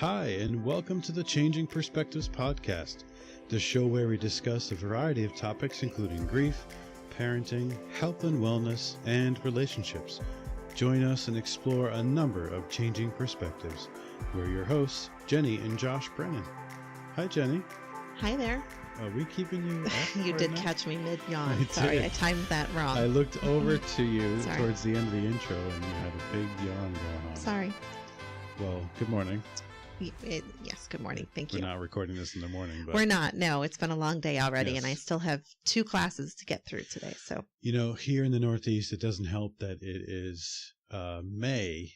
Hi, and welcome to the Changing Perspectives podcast, the show where we discuss a variety of topics including grief, parenting, health and wellness, and relationships. Join us and explore a number of changing perspectives. We're your hosts, Jenni and Josh Brennan. Hi, Jenni. Hi there. Are we keeping you up You right did now? catch me mid-yawn. Sorry, I timed that wrong. I looked over to you Sorry. towards the end of the intro, and you had a big yawn going on. Sorry. Well, good morning. Yes, good morning. Thank We're you. not recording this in the morning, but We're not. No, it's been a long day already, Yes. and I still have 2 classes to get through today. So you know, here in the Northeast, it doesn't help that it is mid-May,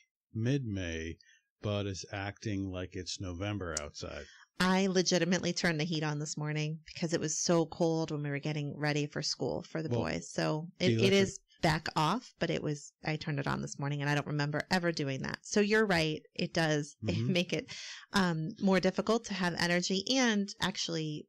but it's acting like it's November outside. I legitimately turned the heat on this morning because it was so cold when we were getting ready for school for the boys. So it is back off, but I turned it on this morning, and I don't remember ever doing that. So you're right. It does make it more difficult to have energy, and actually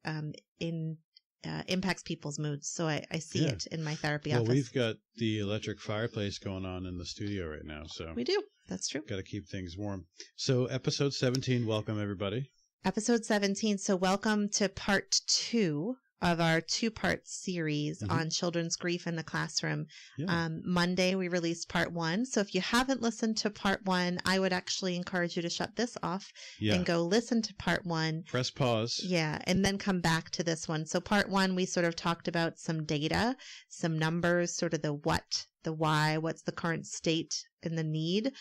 impacts people's moods. So I see it in my therapy office. Well, we've got the electric fireplace going on in the studio right now. So We do. That's true. Got to keep things warm. So episode 17, welcome everybody. Episode 17. So welcome to part 2 of our 2-part series on children's grief in the classroom. Yeah. Monday, we released part 1. So if you haven't listened to part 1, I would actually encourage you to shut this off and go listen to part 1. Press pause. Yeah, and then come back to this one. So part 1, we sort of talked about some data, some numbers, sort of the what, the why, what's the current state and the need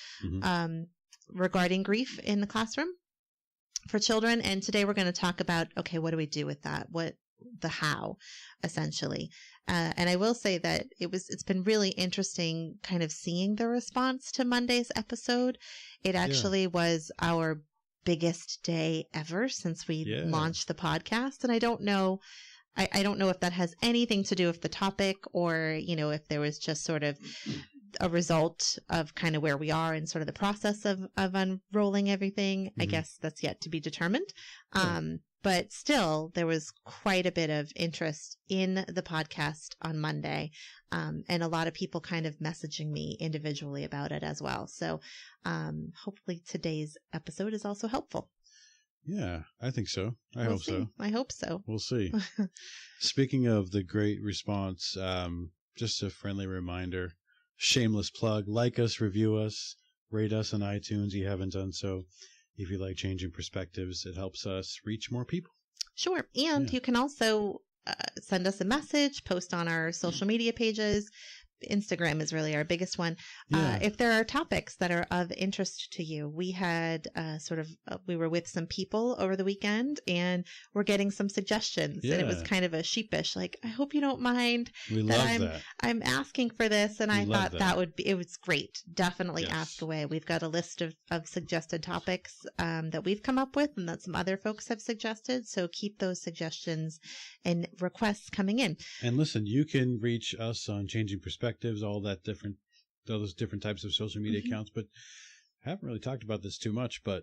regarding grief in the classroom for children. And today we're going to talk about, okay, what do we do with that? The how, essentially. And I will say that it's been really interesting kind of seeing the response to Monday's episode. It actually was our biggest day ever since we launched the podcast. And I don't know if that has anything to do with the topic, or, you know, if there was just sort of a result of kind of where we are in sort of the process of unrolling everything. I guess that's yet to be determined. But still, there was quite a bit of interest in the podcast on Monday, and a lot of people kind of messaging me individually about it as well. So hopefully today's episode is also helpful. Yeah, I think so. I hope so. I hope so. We'll see. Speaking of the great response, just a friendly reminder, shameless plug, like us, review us, rate us on iTunes. You haven't done so. If you like Changing Perspectives, it helps us reach more people. Sure. And you can also send us a message, post on our social media pages. Instagram is really our biggest one. If there are topics that are of interest to you, we had we were with some people over the weekend, and we're getting some suggestions, and it was kind of a sheepish, like, I hope you don't mind I'm asking for this. And I thought it was great. Definitely ask away. We've got a list of suggested topics that we've come up with and that some other folks have suggested. So keep those suggestions and requests coming in. And listen, you can reach us on Changing Perspectives, all those different types of social media accounts, but I haven't really talked about this too much, but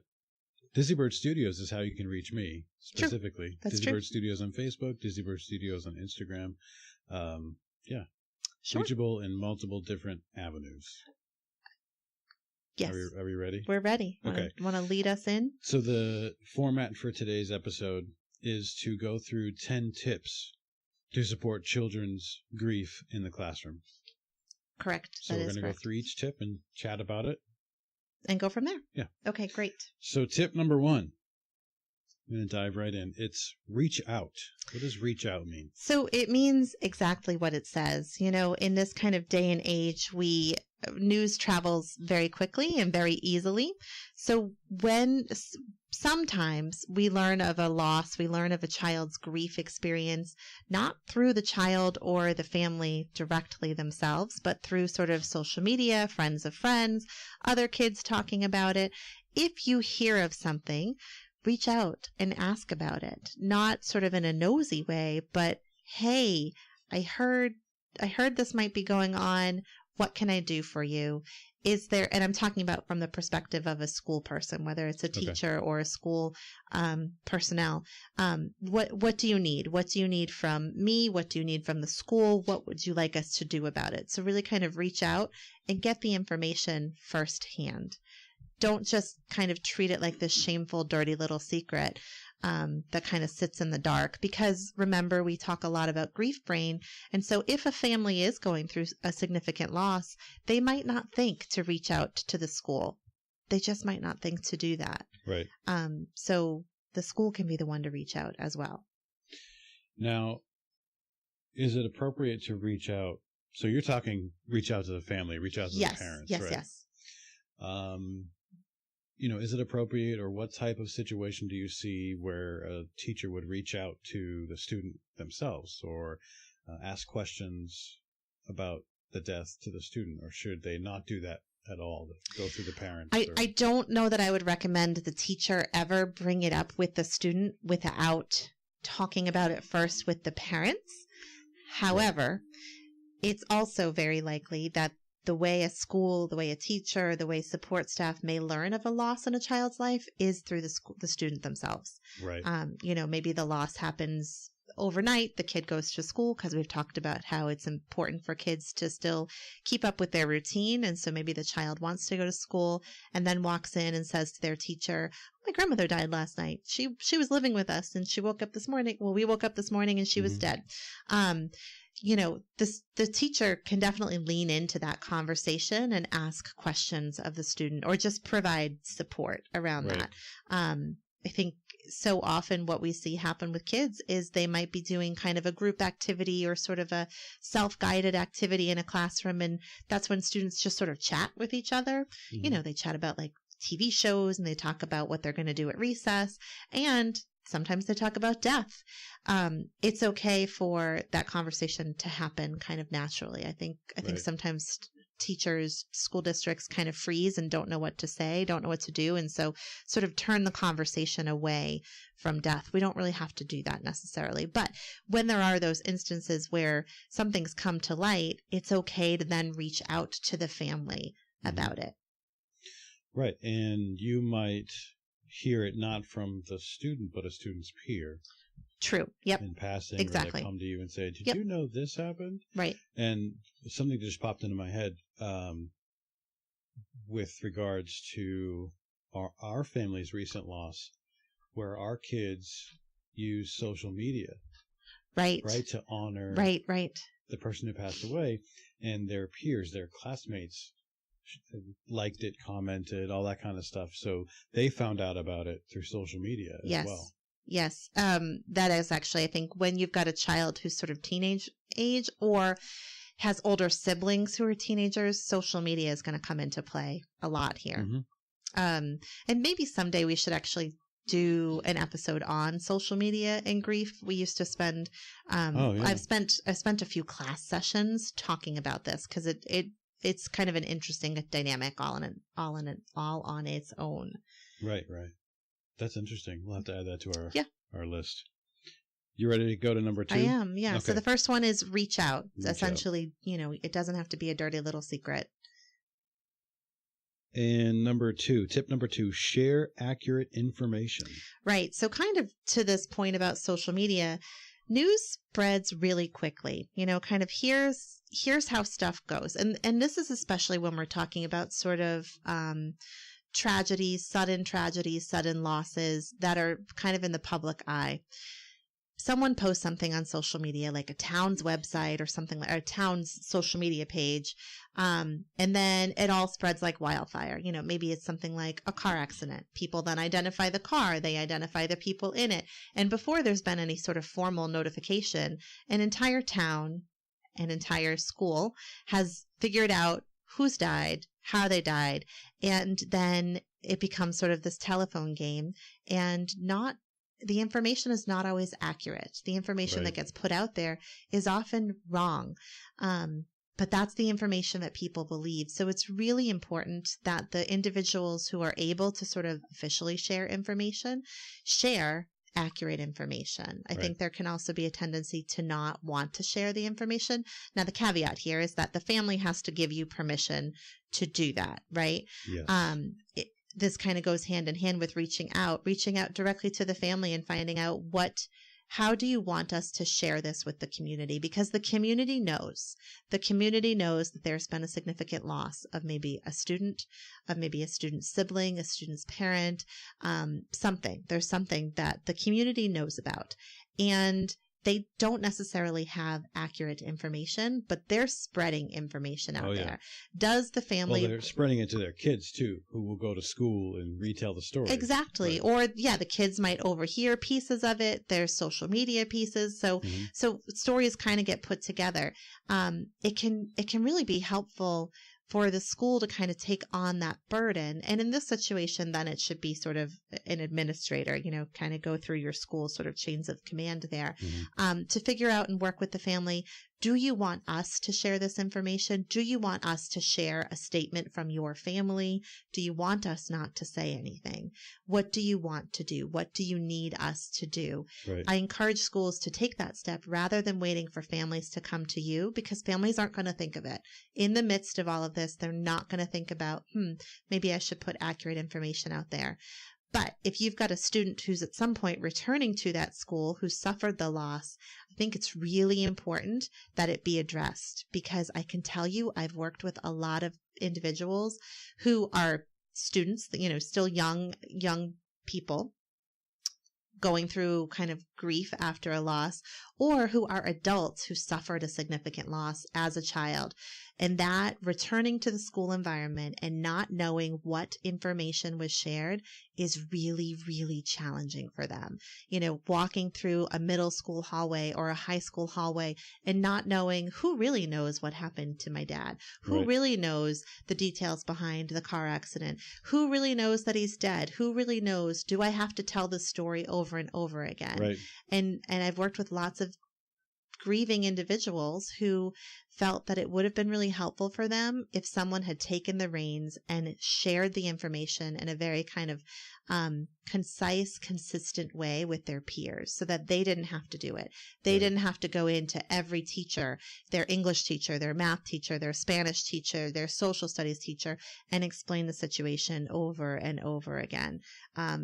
Disney Bird Studios is how you can reach me specifically. True. That's Disney true. Bird Studios on Facebook, Disney Bird Studios on Instagram. Sure. Reachable in multiple different avenues. Yes. Are we ready? We're ready. Okay. Want to lead us in? So the format for today's episode is to go through 10 tips to support children's grief in the classroom. Correct. So we're going to go through each tip and chat about it. And go from there. Yeah. Okay, great. So tip number 1, I'm going to dive right in. It's reach out. What does reach out mean? So it means exactly what it says. You know, in this kind of day and age, news travels very quickly and very easily. So when sometimes we learn of a loss, we learn of a child's grief experience, not through the child or the family directly themselves, but through sort of social media, friends of friends, other kids talking about it. If you hear of something, reach out and ask about it, not sort of in a nosy way, but, hey, I heard this might be going on. What can I do for you? Is there, and I'm talking about from the perspective of a school person, whether it's a teacher or a school personnel. What do you need? What do you need from me? What do you need from the school? What would you like us to do about it? So really kind of reach out and get the information firsthand. don't just kind of treat it like this shameful, dirty little secret that kind of sits in the dark. Because remember, we talk a lot about grief brain. And so if a family is going through a significant loss, they might not think to reach out to the school. They just might not think to do that. Right. So the school can be the one to reach out as well. Now, is it appropriate to reach out? So you're talking reach out to the family, reach out to the parents, yes, right? Yes. Is it appropriate, or what type of situation do you see where a teacher would reach out to the student themselves, or ask questions about the death to the student, or should they not do that at all, go through the parents? I don't know that I would recommend the teacher ever bring it up with the student without talking about it first with the parents. However, it's also very likely that the way a school, the way a teacher, the way support staff may learn of a loss in a child's life is through the student themselves. Right. Maybe the loss happens overnight. The kid goes to school, because we've talked about how it's important for kids to still keep up with their routine. And so maybe the child wants to go to school and then walks in and says to their teacher, my grandmother died last night. She was living with us and she woke up this morning. Well, we woke up this morning and she was dead. The teacher can definitely lean into that conversation and ask questions of the student, or just provide support around that. I think so often what we see happen with kids is they might be doing kind of a group activity or sort of a self-guided activity in a classroom. And that's when students just sort of chat with each other. They chat about like TV shows, and they talk about what they're going to do at recess. And sometimes they talk about death. It's okay for that conversation to happen kind of naturally. I think sometimes teachers, school districts kind of freeze and don't know what to say, don't know what to do. And so sort of turn the conversation away from death. We don't really have to do that necessarily. But when there are those instances where something's come to light, it's okay to then reach out to the family about it. Right. And you might hear it not from the student, but a student's peer. True. Yep. In passing, exactly. Or they come to you and say, did you know this happened? Right. And something just popped into my head with regards to our family's recent loss, where our kids use social media. Right. Right. To honor the person who passed away, and their peers, their classmates liked it, commented, all that kind of stuff. So they found out about it through social media as well. Yes. That is actually, I think, when you've got a child who's sort of teenage age or has older siblings who are teenagers, social media is going to come into play a lot here. And maybe someday we should actually do an episode on social media and grief. We used to spend, I've spent a few class sessions talking about this, because it's kind of an interesting dynamic all on its own. Right. That's interesting. We'll have to add that to our list. You ready to go to number 2? I am, yeah. Okay. So the first one is reach out. Essentially, it doesn't have to be a dirty little secret. And tip number 2, share accurate information. Right. So kind of to this point about social media, news spreads really quickly. Kind of here's how stuff goes. And this is especially when we're talking about sort of tragedies, sudden losses that are kind of in the public eye. Someone posts something on social media, like a town's website or something, like a town's social media page, and then it all spreads like wildfire. Maybe it's something like a car accident. People then identify the car, they identify the people in it, and before there's been any sort of formal notification, an entire town, an entire school has figured out who's died, how they died, and then it becomes sort of this telephone game, and the information is not always accurate. The information that gets put out there is often wrong. But that's the information that people believe. So it's really important that the individuals who are able to sort of officially share information, share accurate information. I think there can also be a tendency to not want to share the information. Now, the caveat here is that the family has to give you permission to do that, right? Yes. This kind of goes hand in hand with reaching out directly to the family and finding out how do you want us to share this with the community? Because the community knows. The community knows that there's been a significant loss of maybe a student, of maybe a student's sibling, a student's parent, something. There's something that the community knows about. And they don't necessarily have accurate information, but they're spreading information out there. Does the family... Well, they're spreading it to their kids, too, who will go to school and retell the story. Right. Exactly. Or, the kids might overhear pieces of it. There's social media pieces. So stories kind of get put together. It can really be helpful for the school to kind of take on that burden. And in this situation, then it should be sort of an administrator, kind of go through your school sort of chains of command there, to figure out and work with the family. Do you want us to share this information? Do you want us to share a statement from your family? Do you want us not to say anything? What do you want to do? What do you need us to do? Right. I encourage schools to take that step rather than waiting for families to come to you, because families aren't going to think of it. In the midst of all of this, they're not going to think about, maybe I should put accurate information out there. But if you've got a student who's at some point returning to that school who suffered the loss, I think it's really important that it be addressed, because I can tell you I've worked with a lot of individuals who are students, still young people going through kind of grief after a loss, or who are adults who suffered a significant loss as a child. And that returning to the school environment and not knowing what information was shared is really, really challenging for them. Walking through a middle school hallway or a high school hallway and not knowing who really knows what happened to my dad, who really knows the details behind the car accident, who really knows that he's dead, who really knows, do I have to tell the story over and over again? Right. And I've worked with lots of grieving individuals who felt that it would have been really helpful for them if someone had taken the reins and shared the information in a very kind of concise, consistent way with their peers, so that they didn't have to do it. They didn't have to go into every teacher, their English teacher, their math teacher, their Spanish teacher, their social studies teacher, and explain the situation over and over again.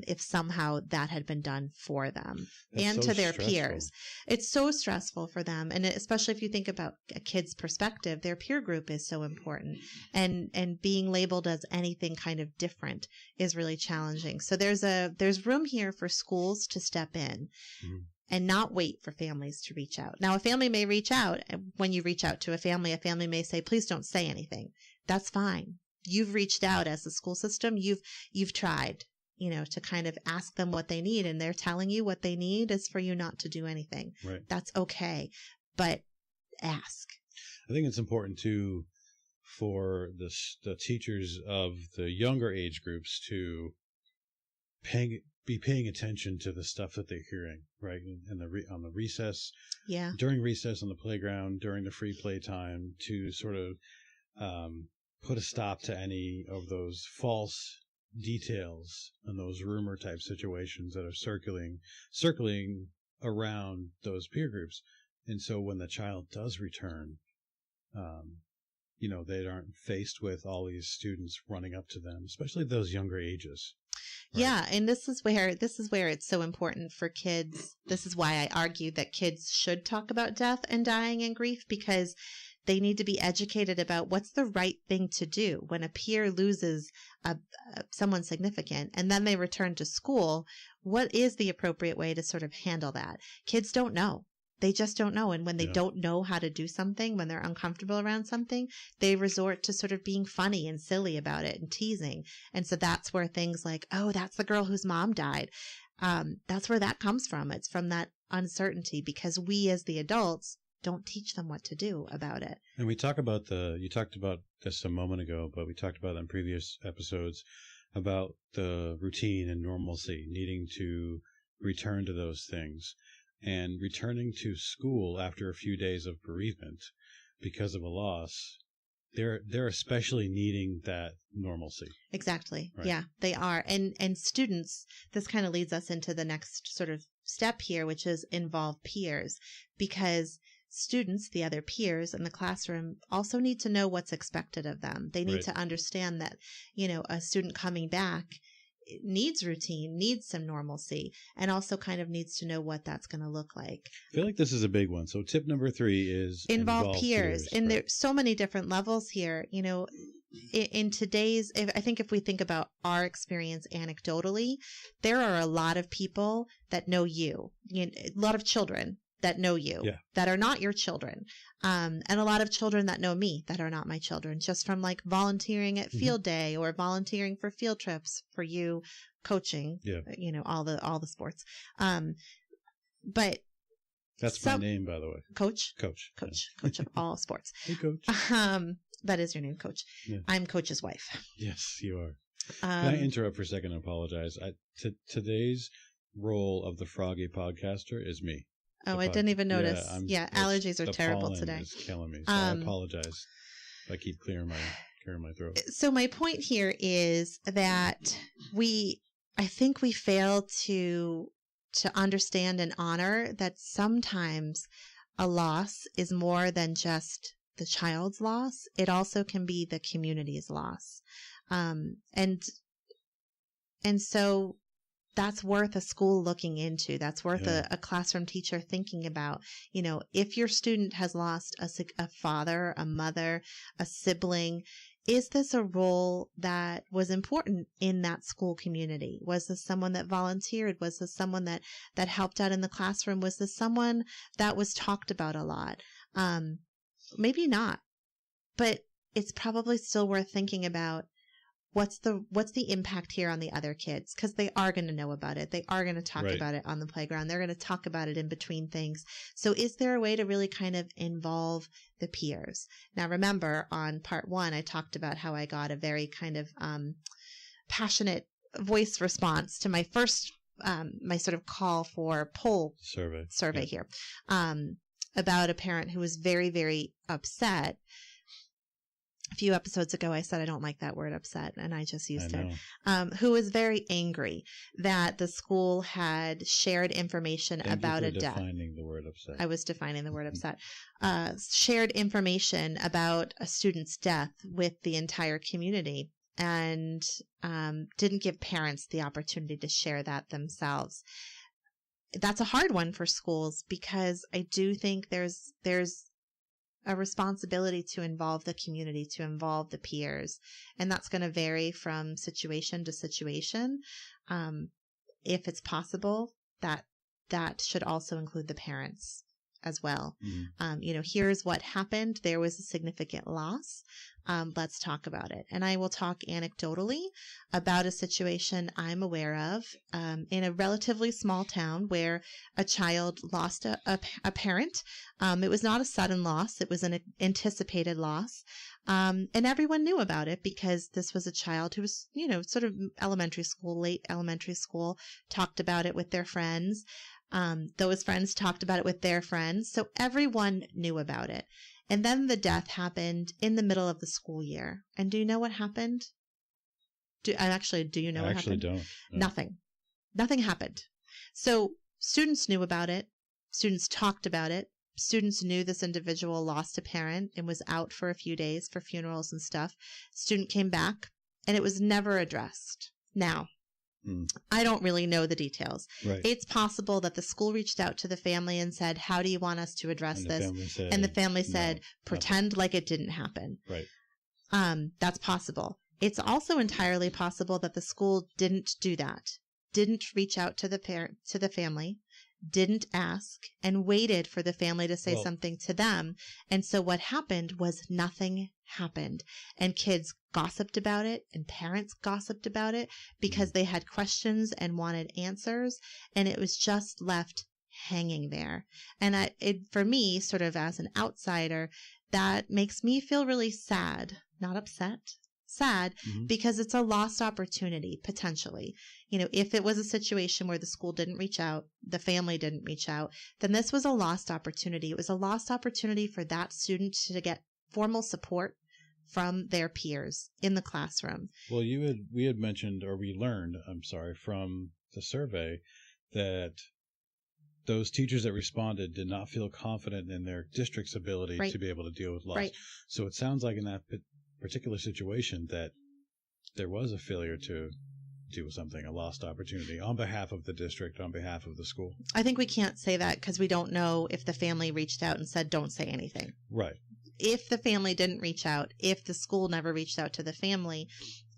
If somehow that had been done for them and to their peers. It's so stressful for them. And especially if you think about a kid's perspective, their peer group is so important, and being labeled as anything kind of different is really challenging. So there's room here for schools to step in and not wait for families to reach out. Now, a family may reach out. When you reach out to a family may say, please don't say anything. That's fine. You've reached out as a school system. You've tried, to kind of ask them what they need, and they're telling you what they need is for you not to do anything. Right. That's okay. But ask. I think it's important too for the teachers of the younger age groups to be paying attention to the stuff that they're hearing, right? And on the recess, during recess on the playground, during the free play time, to sort of put a stop to any of those false details and those rumor type situations that are circling around those peer groups. And so when the child does return, they aren't faced with all these students running up to them, especially those younger ages. Right? Yeah. And this is where it's so important for kids. This is why I argue that kids should talk about death and dying and grief, because they need to be educated about what's the right thing to do when a peer loses someone significant and then they return to school. What is the appropriate way to sort of handle that? Kids don't know. They just don't know. And when they don't know how to do something, when they're uncomfortable around something, they resort to sort of being funny and silly about it and teasing. And so that's where things like, oh, that's the girl whose mom died. That's where that comes from. It's from that uncertainty, because we as the adults don't teach them what to do about it. And you talked about this a moment ago, but we talked about in previous episodes about the routine and normalcy, needing to return to those things. And returning to school after a few days of bereavement because of a loss, they're especially needing that normalcy. Exactly. Right. Yeah, they are. And students, this kind of leads us into the next sort of step here, which is involve peers, because students, the other peers in the classroom, also need to know what's expected of them. They need to understand that, a student coming back needs routine, needs some normalcy, and also kind of needs to know what that's going to look like. I feel like this is a big one. So tip number 3 is involve peers. And right. there's so many different levels here. You know, in today's, I think if we think about our experience anecdotally, there are a lot of people that know you, a lot of children that know you, that are not your children. And a lot of children that know me that are not my children, just from like volunteering at field day or volunteering for field trips, for you coaching, you know, all the sports. But that's my name, by the way. Coach of all sports. Hey, Coach. That is your name, Coach. Yeah. I'm Coach's wife. Yes, you are. Can I interrupt for a second and apologize? Today's role of the Froggy podcaster is me. Oh, I didn't even notice. Allergies are terrible today. It's killing me. So I apologize if I keep clearing my throat. So my point here is that I think we fail to understand and honor that sometimes a loss is more than just the child's loss. It also can be the community's loss. And so that's worth a school looking into. That's worth a classroom teacher thinking about. You know, if your student has lost a father, a mother, a sibling, is this a role that was important in that school community? Was this someone that volunteered? Was this someone that helped out in the classroom? Was this someone that was talked about a lot? Maybe not, but it's probably still worth thinking about. What's the impact here on the other kids? Because they are going to know about it. They are going to talk about it on the playground. They're going to talk about it in between things. So is there a way to really kind of involve the peers? Now, remember on part 1, I talked about how I got a very kind of passionate voice response to my first, my sort of call for poll survey here about a parent who was very, very upset. A few episodes ago, I said I don't like that word upset, and I just used it. Who was very angry that the school had shared information about a death. Defining the word upset. I was defining the word upset. Shared information about a student's death with the entire community, and didn't give parents the opportunity to share that themselves. That's a hard one for schools, because I do think there's a responsibility to involve the community, to involve the peers. And that's going to vary from situation to situation. If it's possible, that should also include the parents as well. You know, here's what happened. There was a significant loss. Let's talk about it. And I will talk anecdotally about a situation I'm aware of in a relatively small town where a child lost a parent. It was not a sudden loss. It was an anticipated loss. And everyone knew about it because this was a child who was, you know, sort of late elementary school, talked about it with their friends. Those friends talked about it with their friends. So everyone knew about it. And then the death happened in the middle of the school year. And do you know what happened? Do you know what happened? I actually don't. No. Nothing happened. So students knew about it. Students talked about it. Students knew this individual lost a parent and was out for a few days for funerals and stuff. Student came back and it was never addressed. Now, I don't really know the details. Right. It's possible that the school reached out to the family and said, how do you want us to address this? And the family said, pretend like it didn't happen. Right. That's possible. It's also entirely possible that the school didn't do that, didn't reach out to the family, didn't ask, and waited for the family to say something to them. And so what happened was nothing happened. And kids gossiped about it, and parents gossiped about it because they had questions and wanted answers. And it was just left hanging there. And for me, sort of as an outsider, that makes me feel really sad, not upset. Sad, because it's a lost opportunity, potentially. You know, if it was a situation where the school didn't reach out, the family didn't reach out, then this was a lost opportunity. It was a lost opportunity for that student to get formal support from their peers in the classroom. Well, we had mentioned, or we learned, from the survey that those teachers that responded did not feel confident in their district's ability to be able to deal with loss. Right. So it sounds like in that particular situation that there was a failure to do something, a lost opportunity on behalf of the district, on behalf of the school? I think we can't say that because we don't know if the family reached out and said, don't say anything. Right. If the family didn't reach out, if the school never reached out to the family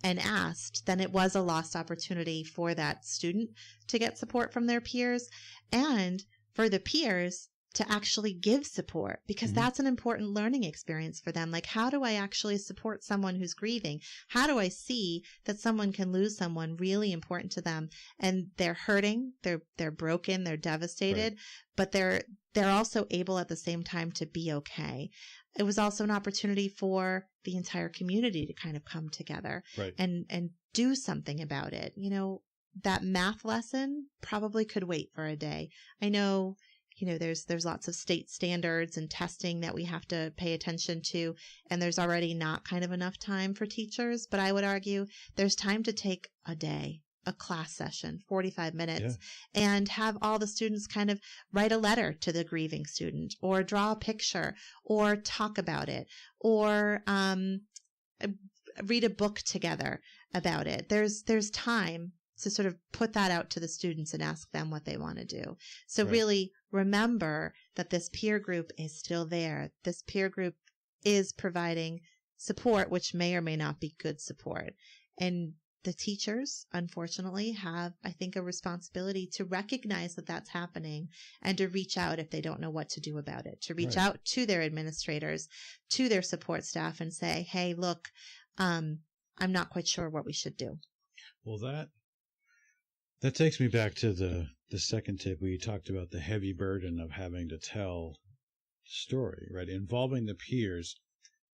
and asked, then it was a lost opportunity for that student to get support from their peers and for the peers to actually give support, because that's an important learning experience for them. Like, how do I actually support someone who's grieving? How do I see that someone can lose someone really important to them and they're hurting, they're broken, they're devastated, but they're also able at the same time to be okay. It was also an opportunity for the entire community to kind of come together and do something about it. You know, that math lesson probably could wait for a day. I know, you know, there's lots of state standards and testing that we have to pay attention to, and there's already not kind of enough time for teachers, but I would argue there's time to take a day, a class session, 45 minutes, and have all the students kind of write a letter to the grieving student or draw a picture or talk about it or read a book together about it. There's time to sort of put that out to the students and ask them what they want to do. So really remember that this peer group is still there. This peer group is providing support, which may or may not be good support. And the teachers, unfortunately, have, I think, a responsibility to recognize that that's happening and to reach out if they don't know what to do about it, to reach out to their administrators, to their support staff and say, hey, look, I'm not quite sure what we should do. Well, that takes me back to the second tip where you talked about the heavy burden of having to tell story, right? Involving the peers,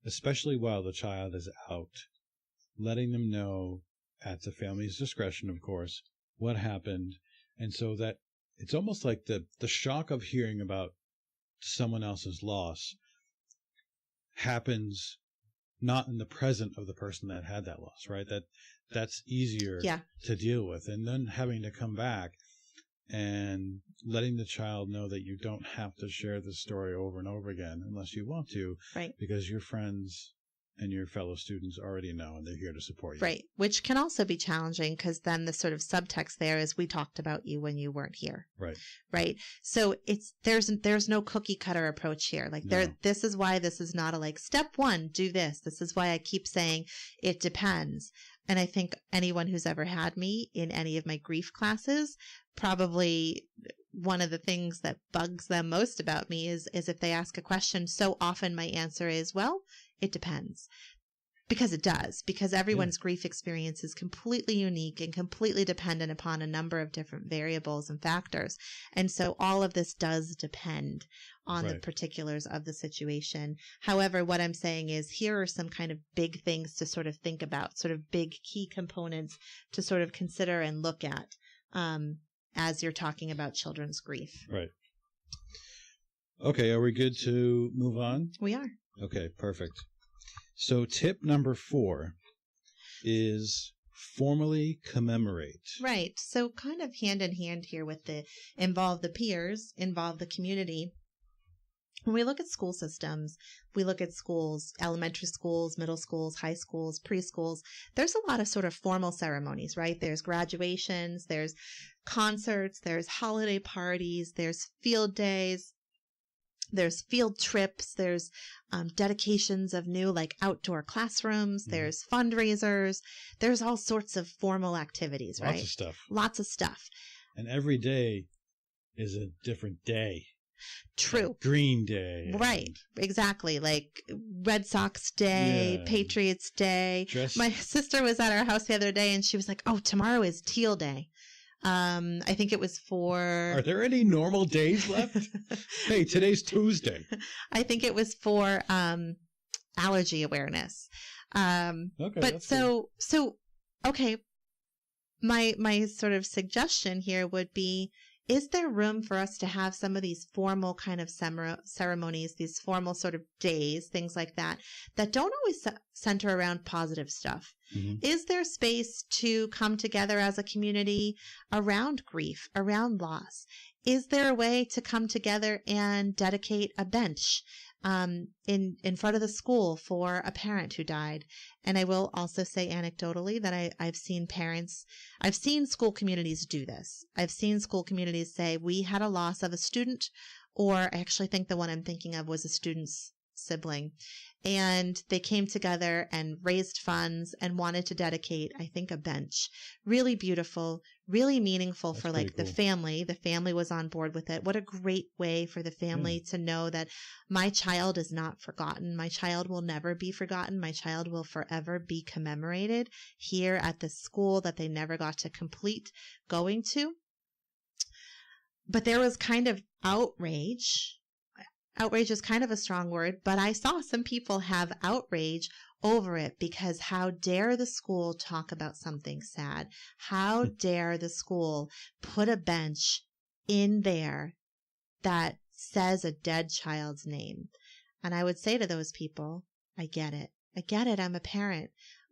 especially while the child is out, letting them know at the family's discretion, of course, what happened. And so that it's almost like the shock of hearing about someone else's loss happens not in the present of the person that had that loss, right? That's easier to deal with. And then having to come back and letting the child know that you don't have to share the story over and over again unless you want to, because your friends and your fellow students already know and they're here to support you. Right. Which can also be challenging because then the sort of subtext there is we talked about you when you weren't here. Right. Right. So there's no cookie cutter approach here. Like this is why this is not a like step one, do this. This is why I keep saying it depends. And I think anyone who's ever had me in any of my grief classes, probably one of the things that bugs them most about me is if they ask a question, so often my answer is, well, it depends. Because it does. Because everyone's grief experience is completely unique and completely dependent upon a number of different variables and factors. And so all of this does depend on the particulars of the situation. However, what I'm saying is here are some kind of big things to sort of think about, sort of big key components to sort of consider and look at as you're talking about children's grief. Right. Okay, are we good to move on? We are. Okay, perfect. So tip number 4 is formally commemorate. Right. So kind of hand in hand here with the involve the peers, involve the community. When we look at school systems, we look at schools, elementary schools, middle schools, high schools, preschools, there's a lot of sort of formal ceremonies, right? There's graduations, there's concerts, there's holiday parties, there's field days. There's field trips, there's dedications of new like outdoor classrooms, there's fundraisers, there's all sorts of formal activities, right? Lots of stuff. Lots of stuff. And every day is a different day. True. Like Green Day. Right, exactly. Like Red Sox Day, Patriots Day. My sister was at our house the other day and she was like, oh, tomorrow is Teal Day. I think it was for... Are there any normal days left? Hey, today's Tuesday. I think it was for allergy awareness. Okay, but so okay. My sort of suggestion here would be, is there room for us to have some of these formal kind of ceremonies, these formal sort of days, things like that don't always center around positive stuff? Mm-hmm. Is there space to come together as a community around grief, around loss? Is there a way to come together and dedicate a bench in front of the school for a parent who died. And I will also say anecdotally that I've seen school communities do this. I've seen school communities say, we had a loss of a student, or I actually think the one I'm thinking of was a student's sibling. And they came together and raised funds and wanted to dedicate, I think, a bench. Really beautiful, really meaningful. That's for like cool. The family. The family was on board with it. What a great way for the family to know that my child is not forgotten. My child will never be forgotten. My child will forever be commemorated here at the school that they never got to complete going to. But there was kind of outrage. Outrage is kind of a strong word, but I saw some people have outrage over it because how dare the school talk about something sad? How dare the school put a bench in there that says a dead child's name? And I would say to those people, I get it. I get it. I'm a parent.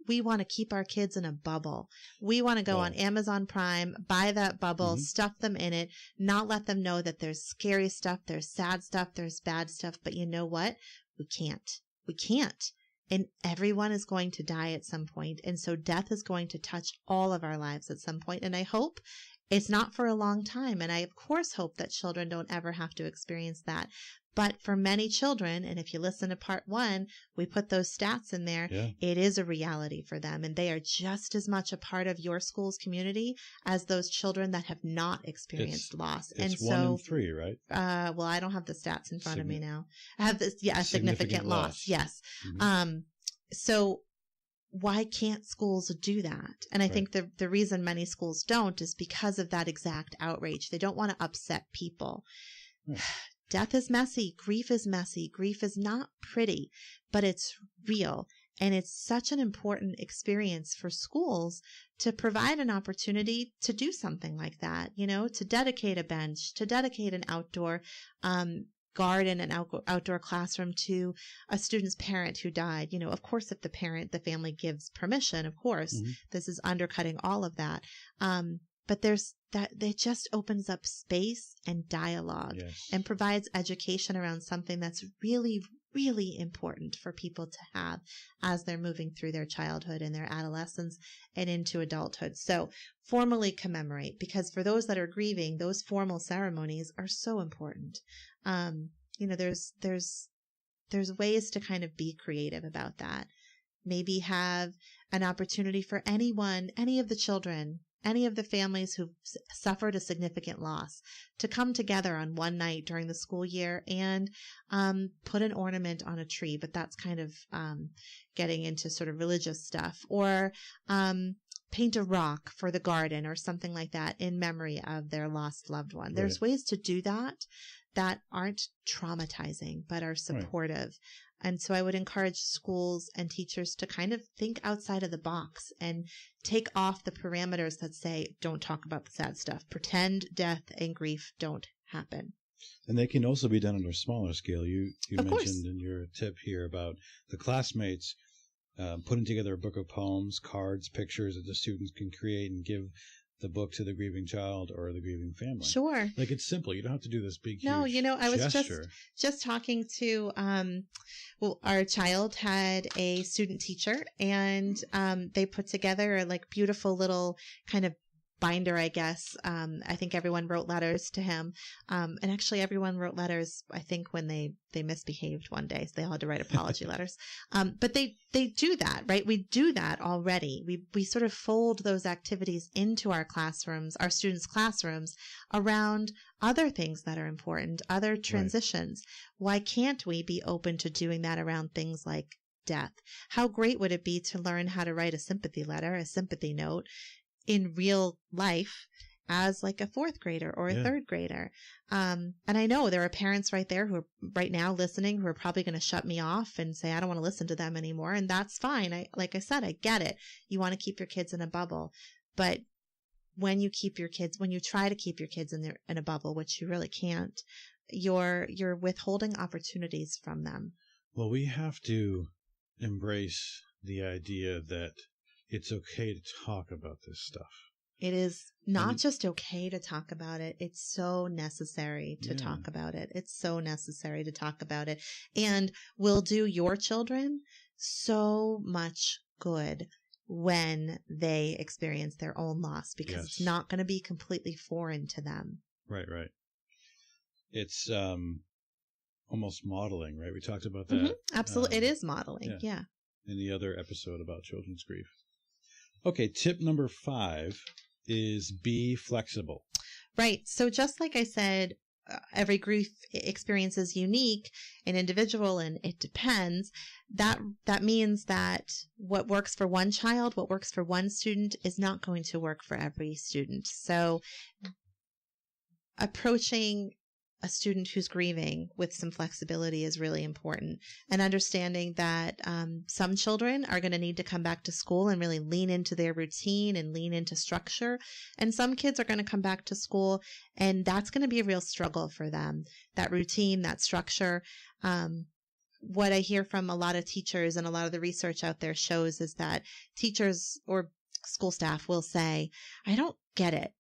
We want to keep our kids in a bubble. We want to go on Amazon Prime, buy that bubble, stuff them in it, not let them know that there's scary stuff, there's sad stuff, there's bad stuff. But you know what? We can't. We can't. And everyone is going to die at some point. And so death is going to touch all of our lives at some point. And I hope it's not for a long time. And I, of course, hope that children don't ever have to experience that. But for many children, and if you listen to part 1, we put those stats in there, it is a reality for them. And they are just as much a part of your school's community as those children that have not experienced loss. It's 1 in 3, right? Well, I don't have the stats in front of me now. I have this, a significant loss. Yes. So why can't schools do that? And I think the reason many schools don't is because of that exact outrage. They don't want to upset people. Death is messy. Grief is messy. Grief is not pretty, but it's real. And it's such an important experience for schools to provide an opportunity to do something like that, to dedicate a bench, to dedicate an outdoor garden, an outdoor classroom to a student's parent who died. Of course, if the family gives permission, of course, this is undercutting all of that. But it just opens up space and dialogue and provides education around something that's really, really important for people to have as they're moving through their childhood and their adolescence and into adulthood. So formally commemorate, because for those that are grieving, those formal ceremonies are so important. There's ways to kind of be creative about that. Maybe have an opportunity for any of the children, any of the families who've suffered a significant loss, to come together on one night during the school year and put an ornament on a tree. But that's kind of getting into sort of religious stuff. Or paint a rock for the garden or something like that in memory of their lost loved one. Right. There's ways to do that aren't traumatizing, but are supportive. Right. And so I would encourage schools and teachers to kind of think outside of the box and take off the parameters that say, don't talk about the sad stuff. Pretend death and grief don't happen. And they can also be done on a smaller scale. You mentioned in your tip here about the classmates putting together a book of poems, cards, pictures that the students can create and give the book to the grieving child or the grieving family. Sure. Like, it's simple. You don't have to do this big, no, huge I was gesture. just talking to, our child had a student teacher, and they put together a beautiful little kind of binder, I guess. I think everyone wrote letters to him. And actually everyone wrote letters, I think, when they misbehaved one day. So they all had to write apology letters. But they do that, right? We do that already. We sort of fold those activities into our classrooms, our students' classrooms, around other things that are important, other transitions. Right. Why can't we be open to doing that around things like death? How great would it be to learn how to write a sympathy letter, a sympathy note, in real life as like a 4th grader or a 3rd grader. And I know there are parents right there who are right now listening who are probably going to shut me off and say, I don't want to listen to them anymore. And that's fine. Like I said, I get it. You want to keep your kids in a bubble, but when you try to keep your kids in a bubble, which you really can't, you're withholding opportunities from them. Well, we have to embrace the idea that it's okay to talk about this stuff. It is not just okay to talk about it. It's so necessary to talk about it. It's so necessary to talk about it, and will do your children so much good when they experience their own loss, because it's not going to be completely foreign to them. Right. It's almost modeling, right? We talked about that. Absolutely. It is modeling. Yeah. In the other episode about children's grief. Okay. Tip number 5 is be flexible. Right. So just like I said, every grief experience is unique and individual, and it depends. That means that what works for one child, what works for one student is not going to work for every student. So approaching a student who's grieving with some flexibility is really important, and understanding that some children are going to need to come back to school and really lean into their routine and lean into structure. And some kids are going to come back to school and that's going to be a real struggle for them. That routine, that structure. What I hear from a lot of teachers and a lot of the research out there shows is that teachers or school staff will say, I don't get it.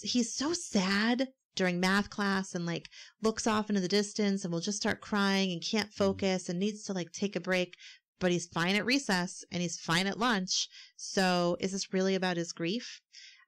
He's so sad during math class and like looks off into the distance and will just start crying and can't focus and needs to like take a break, but he's fine at recess and he's fine at lunch. So is this really about his grief?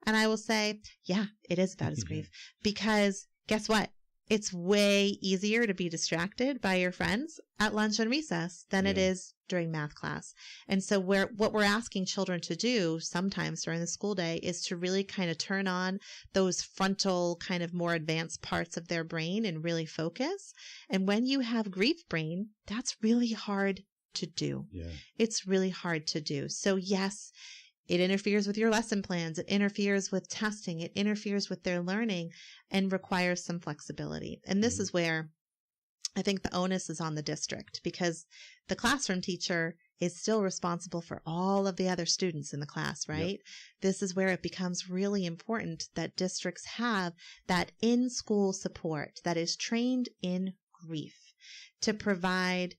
And I will say, yeah, it is about his grief, because guess what? It's way easier to be distracted by your friends at lunch and recess than it is during math class. And so what we're asking children to do sometimes during the school day is to really kind of turn on those frontal kind of more advanced parts of their brain and really focus. And when you have grief brain, that's really hard to do. Yeah. It's really hard to do. So yes, it interferes with your lesson plans. It interferes with testing. It interferes with their learning and requires some flexibility. And this is where I think the onus is on the district, because the classroom teacher is still responsible for all of the other students in the class, right? Yep. This is where it becomes really important that districts have that in-school support that is trained in grief to provide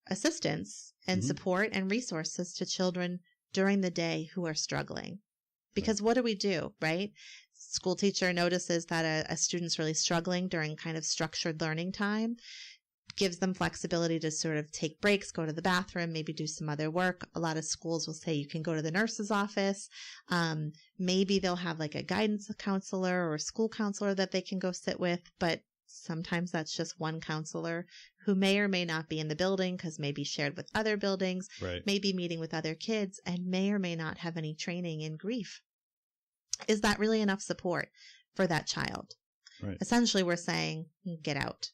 assistance and support and resources to children during the day who are struggling. Because what do we do, right? School teacher notices that a student's really struggling during kind of structured learning time, gives them flexibility to sort of take breaks, go to the bathroom, maybe do some other work. A lot of schools will say you can go to the nurse's office. Maybe they'll have like a guidance counselor or a school counselor that they can go sit with, but sometimes that's just one counselor who may or may not be in the building because maybe shared with other buildings, maybe meeting with other kids, and may or may not have any training in grief. Is that really enough support for that child? Right. Essentially, we're saying, get out.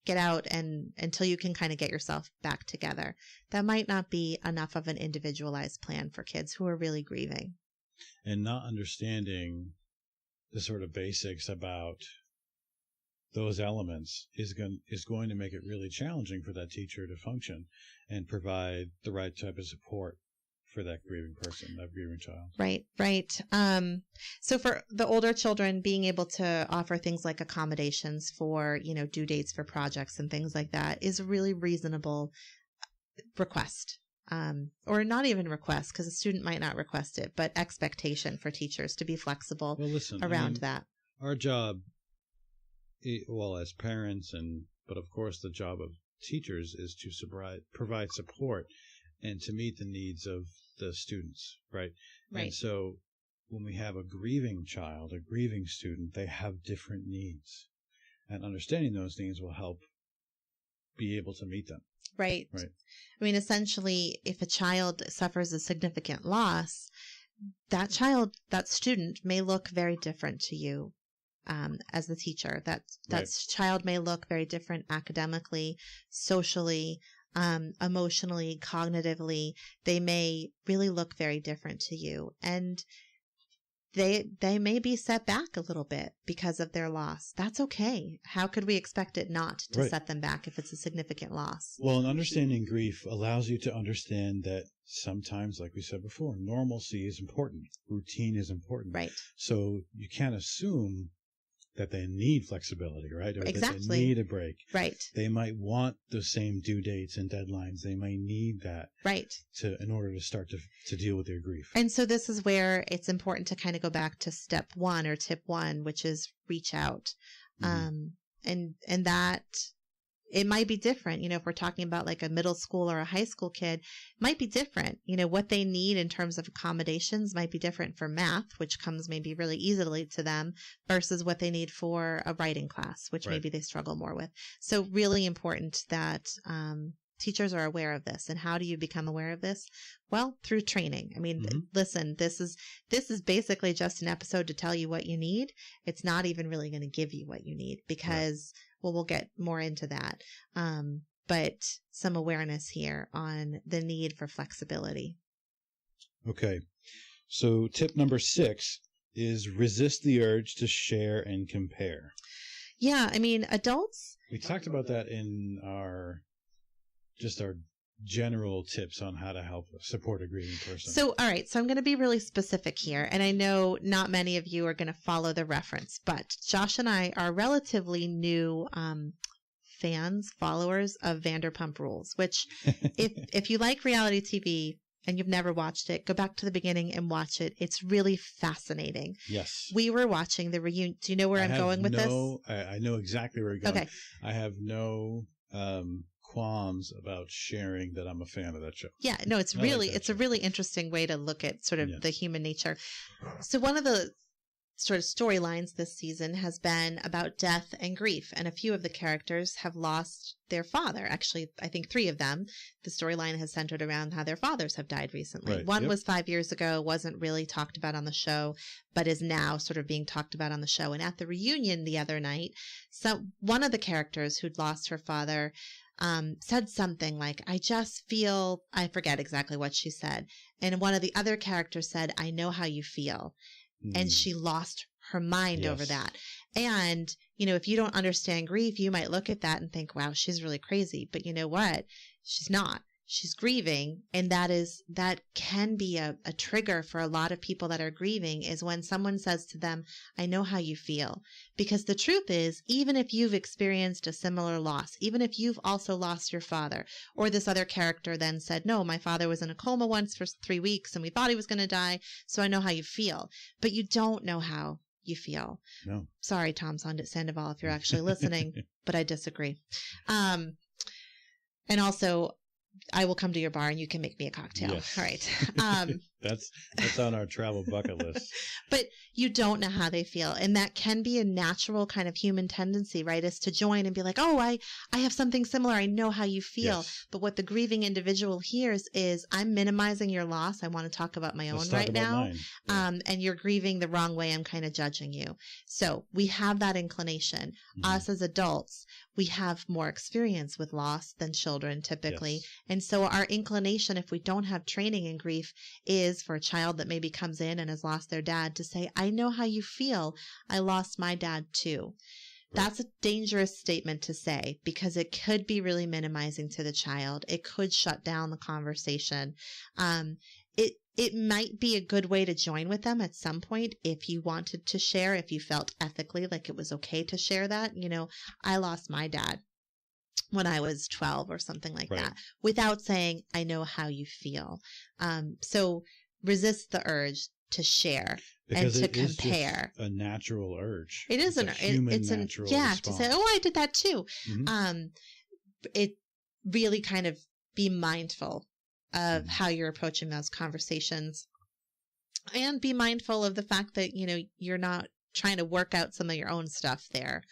Get out and until you can kind of get yourself back together. That might not be enough of an individualized plan for kids who are really grieving. And not understanding the sort of basics about those elements is going to make it really challenging for that teacher to function and provide the right type of support for that grieving person, that grieving child. Right. So for the older children, being able to offer things like accommodations for, due dates for projects and things like that is a really reasonable request. Or not even request, because a student might not request it, but expectation for teachers to be flexible around that. Our job, as parents, but of course the job of teachers is to provide support and to meet the needs of the students, right? And so when we have a grieving child, a grieving student, they have different needs. And understanding those needs will help be able to meet them. Right. I mean, essentially, if a child suffers a significant loss, that student may look very different to you as the teacher. That child may look very different academically, socially, emotionally, cognitively. They may really look very different to you, and they may be set back a little bit because of their loss. That's okay. How could we expect it not to set them back if it's a significant loss? Well, and understanding grief allows you to understand that sometimes, like we said before, normalcy is important. Routine is important. Right. So you can't assume that they need flexibility, right? Or Exactly. that they need a break. Right. They might want the same due dates and deadlines. They might need that Right. in order to start to deal with their grief. And so this is where it's important to kind of go back to step one or tip one, which is reach out. And that it might be different, if we're talking about like a middle school or a high school kid, it might be different. What they need in terms of accommodations might be different for math, which comes maybe really easily to them, versus what they need for a writing class, which maybe they struggle more with. So really important that teachers are aware of this. And how do you become aware of this? Well, through training. I mean, listen, this is basically just an episode to tell you what you need. It's not even really going to give you what you need because well, we'll get more into that. But some awareness here on the need for flexibility. Okay. So tip number 6 is resist the urge to share and compare. Yeah. I mean, adults. We talked about that in our general tips on how to help support a grieving person. So, all right. So I'm going to be really specific here. And I know not many of you are going to follow the reference, but Josh and I are relatively new followers of Vanderpump Rules, which if you like reality TV and you've never watched it, go back to the beginning and watch it. It's really fascinating. Yes. We were watching the reunion. Do you know where I'm going with this? I know exactly where you're going. Okay. I have no qualms about sharing that I'm a fan of that show. Yeah, no, it's a really interesting way to look at sort of the human nature. So one of the sort of storylines this season has been about death and grief, and a few of the characters have lost their father. Actually, I think 3 of them. The storyline has centered around how their fathers have died recently. Right. One was 5 years ago, wasn't really talked about on the show, but is now sort of being talked about on the show. And at the reunion the other night, one of the characters who'd lost her father said something like, I forget exactly what she said. And one of the other characters said, I know how you feel. And she lost her mind over that. And, if you don't understand grief, you might look at that and think, wow, she's really crazy. But you know what? She's not. She's grieving. And that can be a trigger for a lot of people that are grieving, is when someone says to them, I know how you feel. Because the truth is, even if you've experienced a similar loss, even if you've also lost your father, or this other character then said, no, my father was in a coma once for 3 weeks and we thought he was going to die. So I know how you feel, but you don't know how you feel. No. Sorry, Tom Sandoval, if you're actually listening, but I disagree. And also, I will come to your bar and you can make me a cocktail. Yes. All right. That's on our travel bucket list. But you don't know how they feel. And that can be a natural kind of human tendency, right? Is to join and be like, oh, I have something similar. I know how you feel. Yes. But what the grieving individual hears is, I'm minimizing your loss. I want to talk about my own right now. Yeah. And you're grieving the wrong way. I'm kind of judging you. So we have that inclination. Us as adults, we have more experience with loss than children typically. Yes. And so our inclination, if we don't have training in grief, is for a child that maybe comes in and has lost their dad to say, I know how you feel. I lost my dad too. Right. That's a dangerous statement to say, because it could be really minimizing to the child. It could shut down the conversation. It might be a good way to join with them at some point if you wanted to share, if you felt ethically like it was okay to share that. I lost my dad when I was 12 or something like that, without saying, I know how you feel. So resist the urge to share and to compare. Just a natural urge. It is natural response. To say, oh, I did that too. It really kind of be mindful of how you're approaching those conversations, and be mindful of the fact that, you're not trying to work out some of your own stuff there,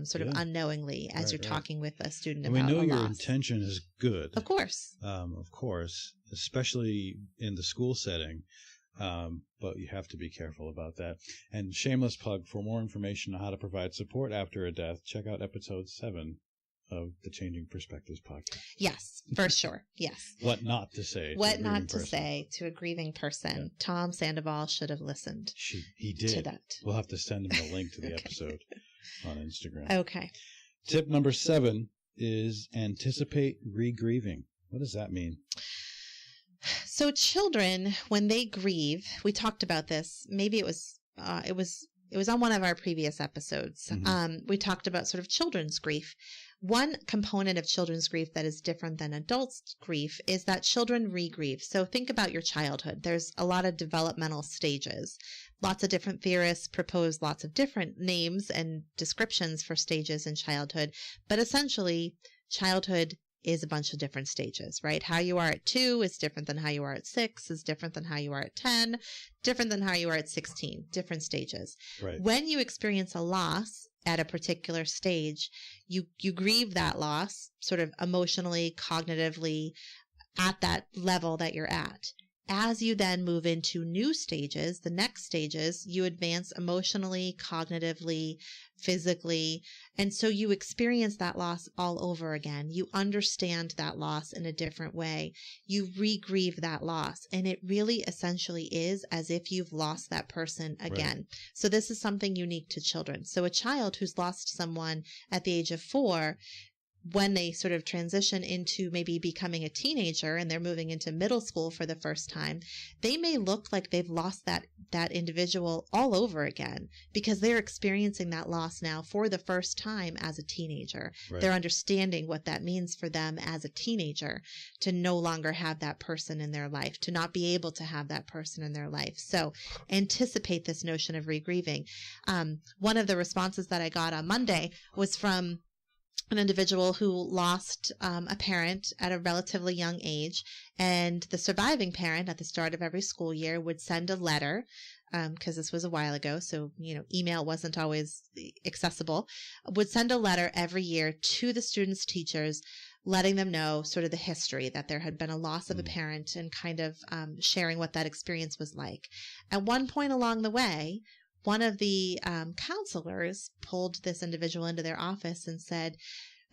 sort of unknowingly as you're talking with a student about a loss. And we know your intention is good. Of course, especially in the school setting. But you have to be careful about that. And shameless plug, for more information on how to provide support after a death, check out episode 7 of the Changing Perspectives podcast. Yes, for sure. Yes. What not to say. What not to say to a grieving person. Yeah. Tom Sandoval should have listened. He did. To that. We'll have to send him the link to the episode on Instagram. Okay. Tip number 7 is anticipate re-grieving. What does that mean? So children, when they grieve, we talked about this. Maybe it was it was on one of our previous episodes. We talked about sort of children's grief. One component of children's grief that is different than adults' grief is that children re-grieve. So think about your childhood. There's a lot of developmental stages. Lots of different theorists propose lots of different names and descriptions for stages in childhood. But essentially, childhood is a bunch of different stages, right? How you are at 2 is different than how you are at 6, is different than how you are at 10, different than how you are at 16, different stages. Right. When you experience a loss at a particular stage, you grieve that loss sort of emotionally, cognitively at that level that you're at. As you then move into new stages, the next stages, you advance emotionally, cognitively, physically. And so you experience that loss all over again. You understand that loss in a different way. You re-grieve that loss. And it really essentially is as if you've lost that person again. Right. So this is something unique to children. So a child who's lost someone at the age of 4, when they sort of transition into maybe becoming a teenager and they're moving into middle school for the first time, they may look like they've lost that individual all over again because they're experiencing that loss now for the first time as a teenager. Right. They're understanding what that means for them as a teenager to no longer have that person in their life, to not be able to have that person in their life. So anticipate this notion of re-grieving. One of the responses that I got on Monday was from an individual who lost a parent at a relatively young age, and the surviving parent at the start of every school year would send a letter, because this was a while ago, so email wasn't always accessible, would send a letter every year to the students' teachers, letting them know sort of the history, that there had been a loss of a parent, and kind of sharing what that experience was like. At one point along the way, one of the counselors pulled this individual into their office and said,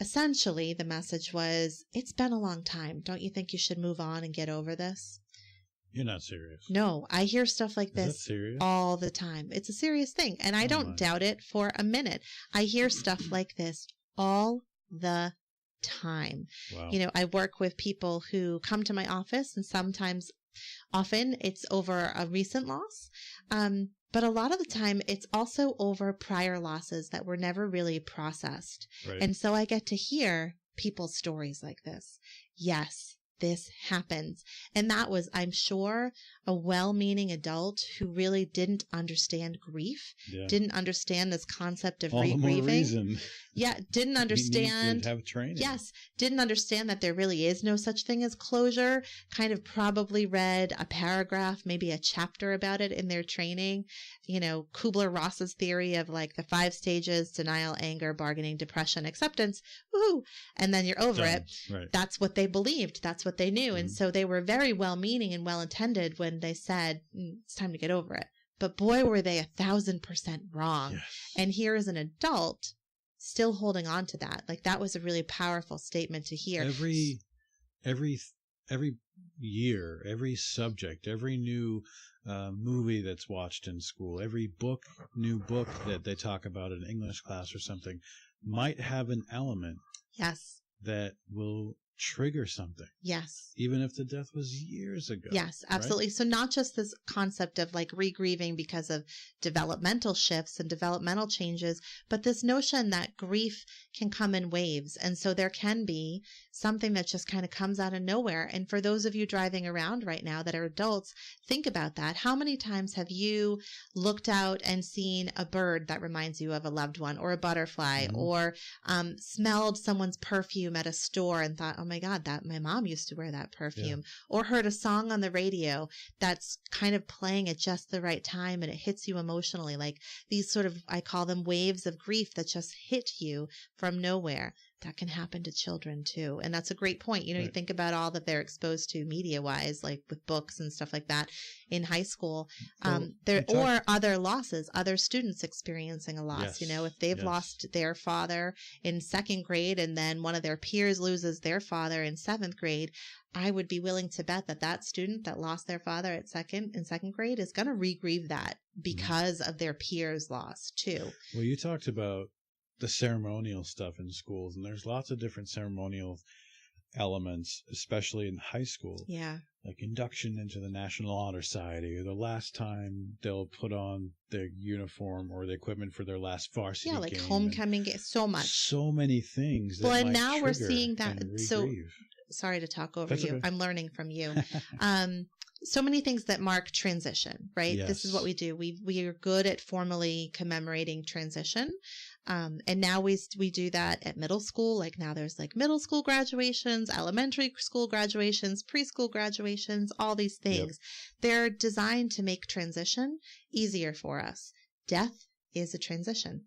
essentially, the message was, it's been a long time. Don't you think you should move on and get over this? You're not serious. No, I hear stuff like this all the time. It's a serious thing, and I don't doubt it for a minute. I hear stuff like this all the time. Wow. I work with people who come to my office, and often it's over a recent loss. But a lot of the time, it's also over prior losses that were never really processed. Right. And so I get to hear people's stories like this. Yes, this happens. And that was, I'm sure, a well-meaning adult who really didn't understand grief, didn't understand this concept of re-grieving. All the more reason. Yeah, didn't understand. Need to have training. Yes, didn't understand that there really is no such thing as closure. Kind of probably read a paragraph, maybe a chapter about it in their training. Kubler-Ross's theory of like the 5 stages: denial, anger, bargaining, depression, acceptance. Woohoo! And then you're over it. Right. That's what they believed. That's what they knew. And so they were very well-meaning and well-intended when they said, it's time to get over it. But boy, were they 1,000% wrong. Yes. And here is an adult still holding on to that. Like, that was a really powerful statement to hear. Every year, every subject, every new movie that's watched in school, every new book that they talk about in English class or something might have an element that will trigger something. Yes. Even if the death was years ago. Yes, absolutely. Right? So not just this concept of like re-grieving because of developmental shifts and developmental changes, but this notion that grief can come in waves. And so there can be something that just kind of comes out of nowhere. And for those of you driving around right now that are adults, think about that. How many times have you looked out and seen a bird that reminds you of a loved one, or a butterfly, or smelled someone's perfume at a store and thought, oh my God, that my mom used to wear that perfume, or heard a song on the radio that's kind of playing at just the right time and it hits you emotionally, like these sort of, I call them waves of grief that just hit you from nowhere. That can happen to children too. And that's a great point. You think about all that they're exposed to media wise, like with books and stuff like that in high school, or other losses, other students experiencing a loss. If they've lost their father in 2nd grade and then one of their peers loses their father in 7th grade, I would be willing to bet that student that lost their father in 2nd grade is going to re-grieve that because of their peers' loss too. Well, you talked about the ceremonial stuff in schools, and there's lots of different ceremonial elements, especially in high school. Yeah. Like induction into the National Honor Society, or the last time they'll put on their uniform or the equipment for their last varsity game. Homecoming game. So much. So many things. That well, and might now we're seeing that. So re-grieve. Sorry to talk over That's you. okay. I'm learning from you. So many things that mark transition, right? Yes. This is what we do. We are good at formally commemorating transition. And now we do that at middle school. Like now there's like middle school graduations, elementary school graduations, preschool graduations, all these things. Yep. They're designed to make transition easier for us. Death is a transition.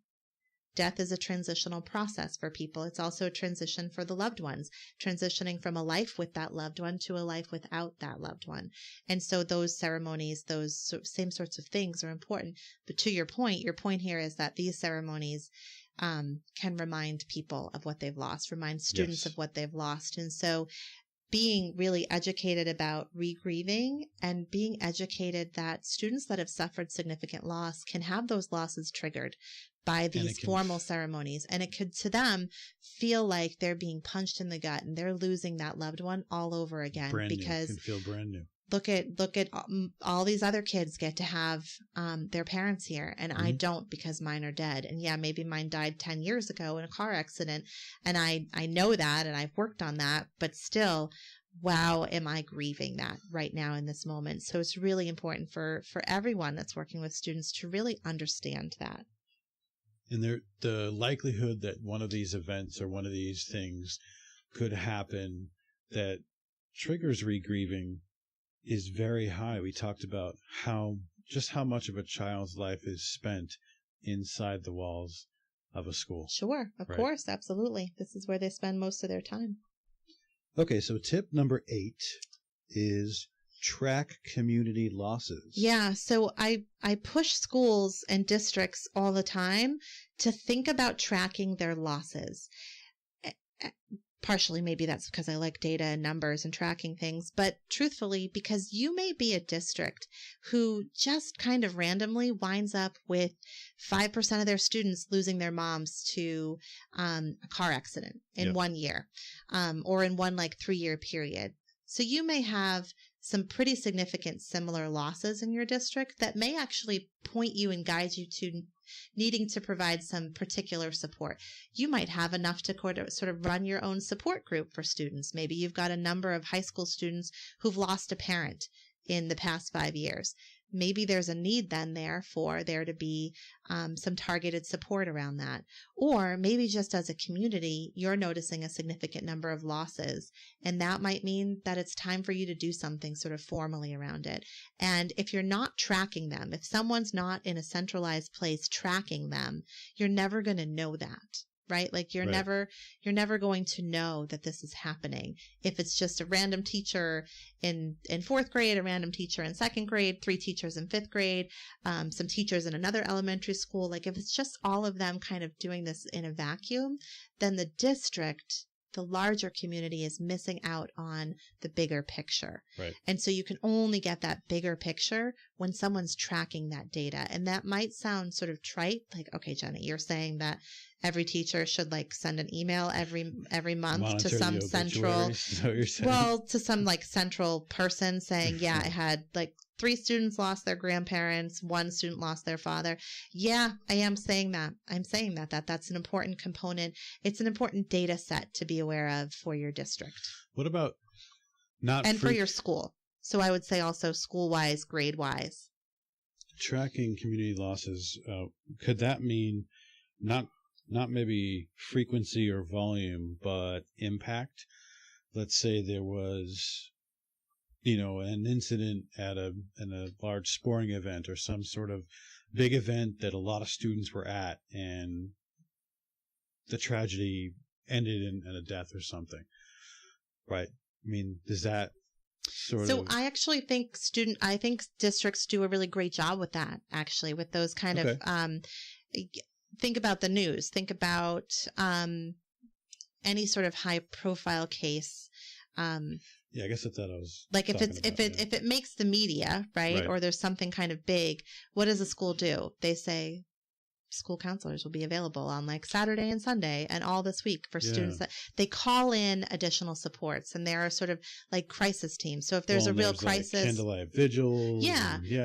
Death is a transitional process for people. It's also a transition for the loved ones, transitioning from a life with that loved one to a life without that loved one. And so those ceremonies, those same sorts of things are important. But to your point here is that these ceremonies can remind people of what they've lost, remind students of what they've lost. And so being really educated about re-grieving and being educated that students that have suffered significant loss can have those losses triggered by these formal ceremonies. And it could, to them, feel like they're being punched in the gut and they're losing that loved one all over again. Because it can feel brand new. Look at all these other kids get to have their parents here, and I don't because mine are dead. And yeah, maybe mine died 10 years ago in a car accident, and I know that, and I've worked on that, but still, wow, am I grieving that right now in this moment? So it's really important for everyone that's working with students to really understand that. And the likelihood that one of these events or one of these things could happen that triggers re-grieving is very high. We talked about how much of a child's life is spent inside the walls of a school. Sure, of course, absolutely. This is where they spend most of their time. Okay, so tip number 8 is track community losses. Yeah, so I push schools and districts all the time to think about tracking their losses. Partially, maybe that's because I like data and numbers and tracking things, but truthfully, because you may be a district who just kind of randomly winds up with 5% of their students losing their moms to a car accident in 1 year, or in one 3-year period. So you may have some pretty significant similar losses in your district that may actually point you and guide you to needing to provide some particular support. You might have enough to sort of run your own support group for students. Maybe you've got a number of high school students who've lost a parent in the past 5 years. Maybe there's a need then for there to be some targeted support around that. Or maybe just as a community, you're noticing a significant number of losses, and that might mean that it's time for you to do something sort of formally around it. And if you're not tracking them, if someone's not in a centralized place tracking them, you're never going to know that. Right? Like you're never going to know that this is happening. If it's just a random teacher in 4th grade, a random teacher in 2nd grade, 3 teachers in 5th grade, some teachers in another elementary school, like if it's just all of them kind of doing this in a vacuum, then the district, the larger community, is missing out on the bigger picture. Right. And so you can only get that bigger picture when someone's tracking that data. And that might sound sort of trite, like, okay, Jenni, you're saying that every teacher should send an email every month to some central, to some central person saying, yeah, I had 3 students lost their grandparents, 1 student lost their father. Yeah, I am saying that. I'm saying that's an important component. It's an important data set to be aware of for your district. What about for your school? So I would say also school-wise, grade-wise. Tracking community losses, could that mean not maybe frequency or volume, but impact? Let's say there was, an incident in a large sporting event or some sort of big event that a lot of students were at, and the tragedy ended in a death or something. Right. I mean, does that I actually think districts do a really great job with that, actually, with those kind of, think about the news, think about any sort of high profile case. Yeah, I guess that's what I was if it makes the media, right? Or there's something kind of big, what does the school do? They say, school counselors will be available on like Saturday and Sunday and all this week for students that they call in additional supports, and there are sort of like crisis teams. So if there's a real crisis, like candlelight vigils.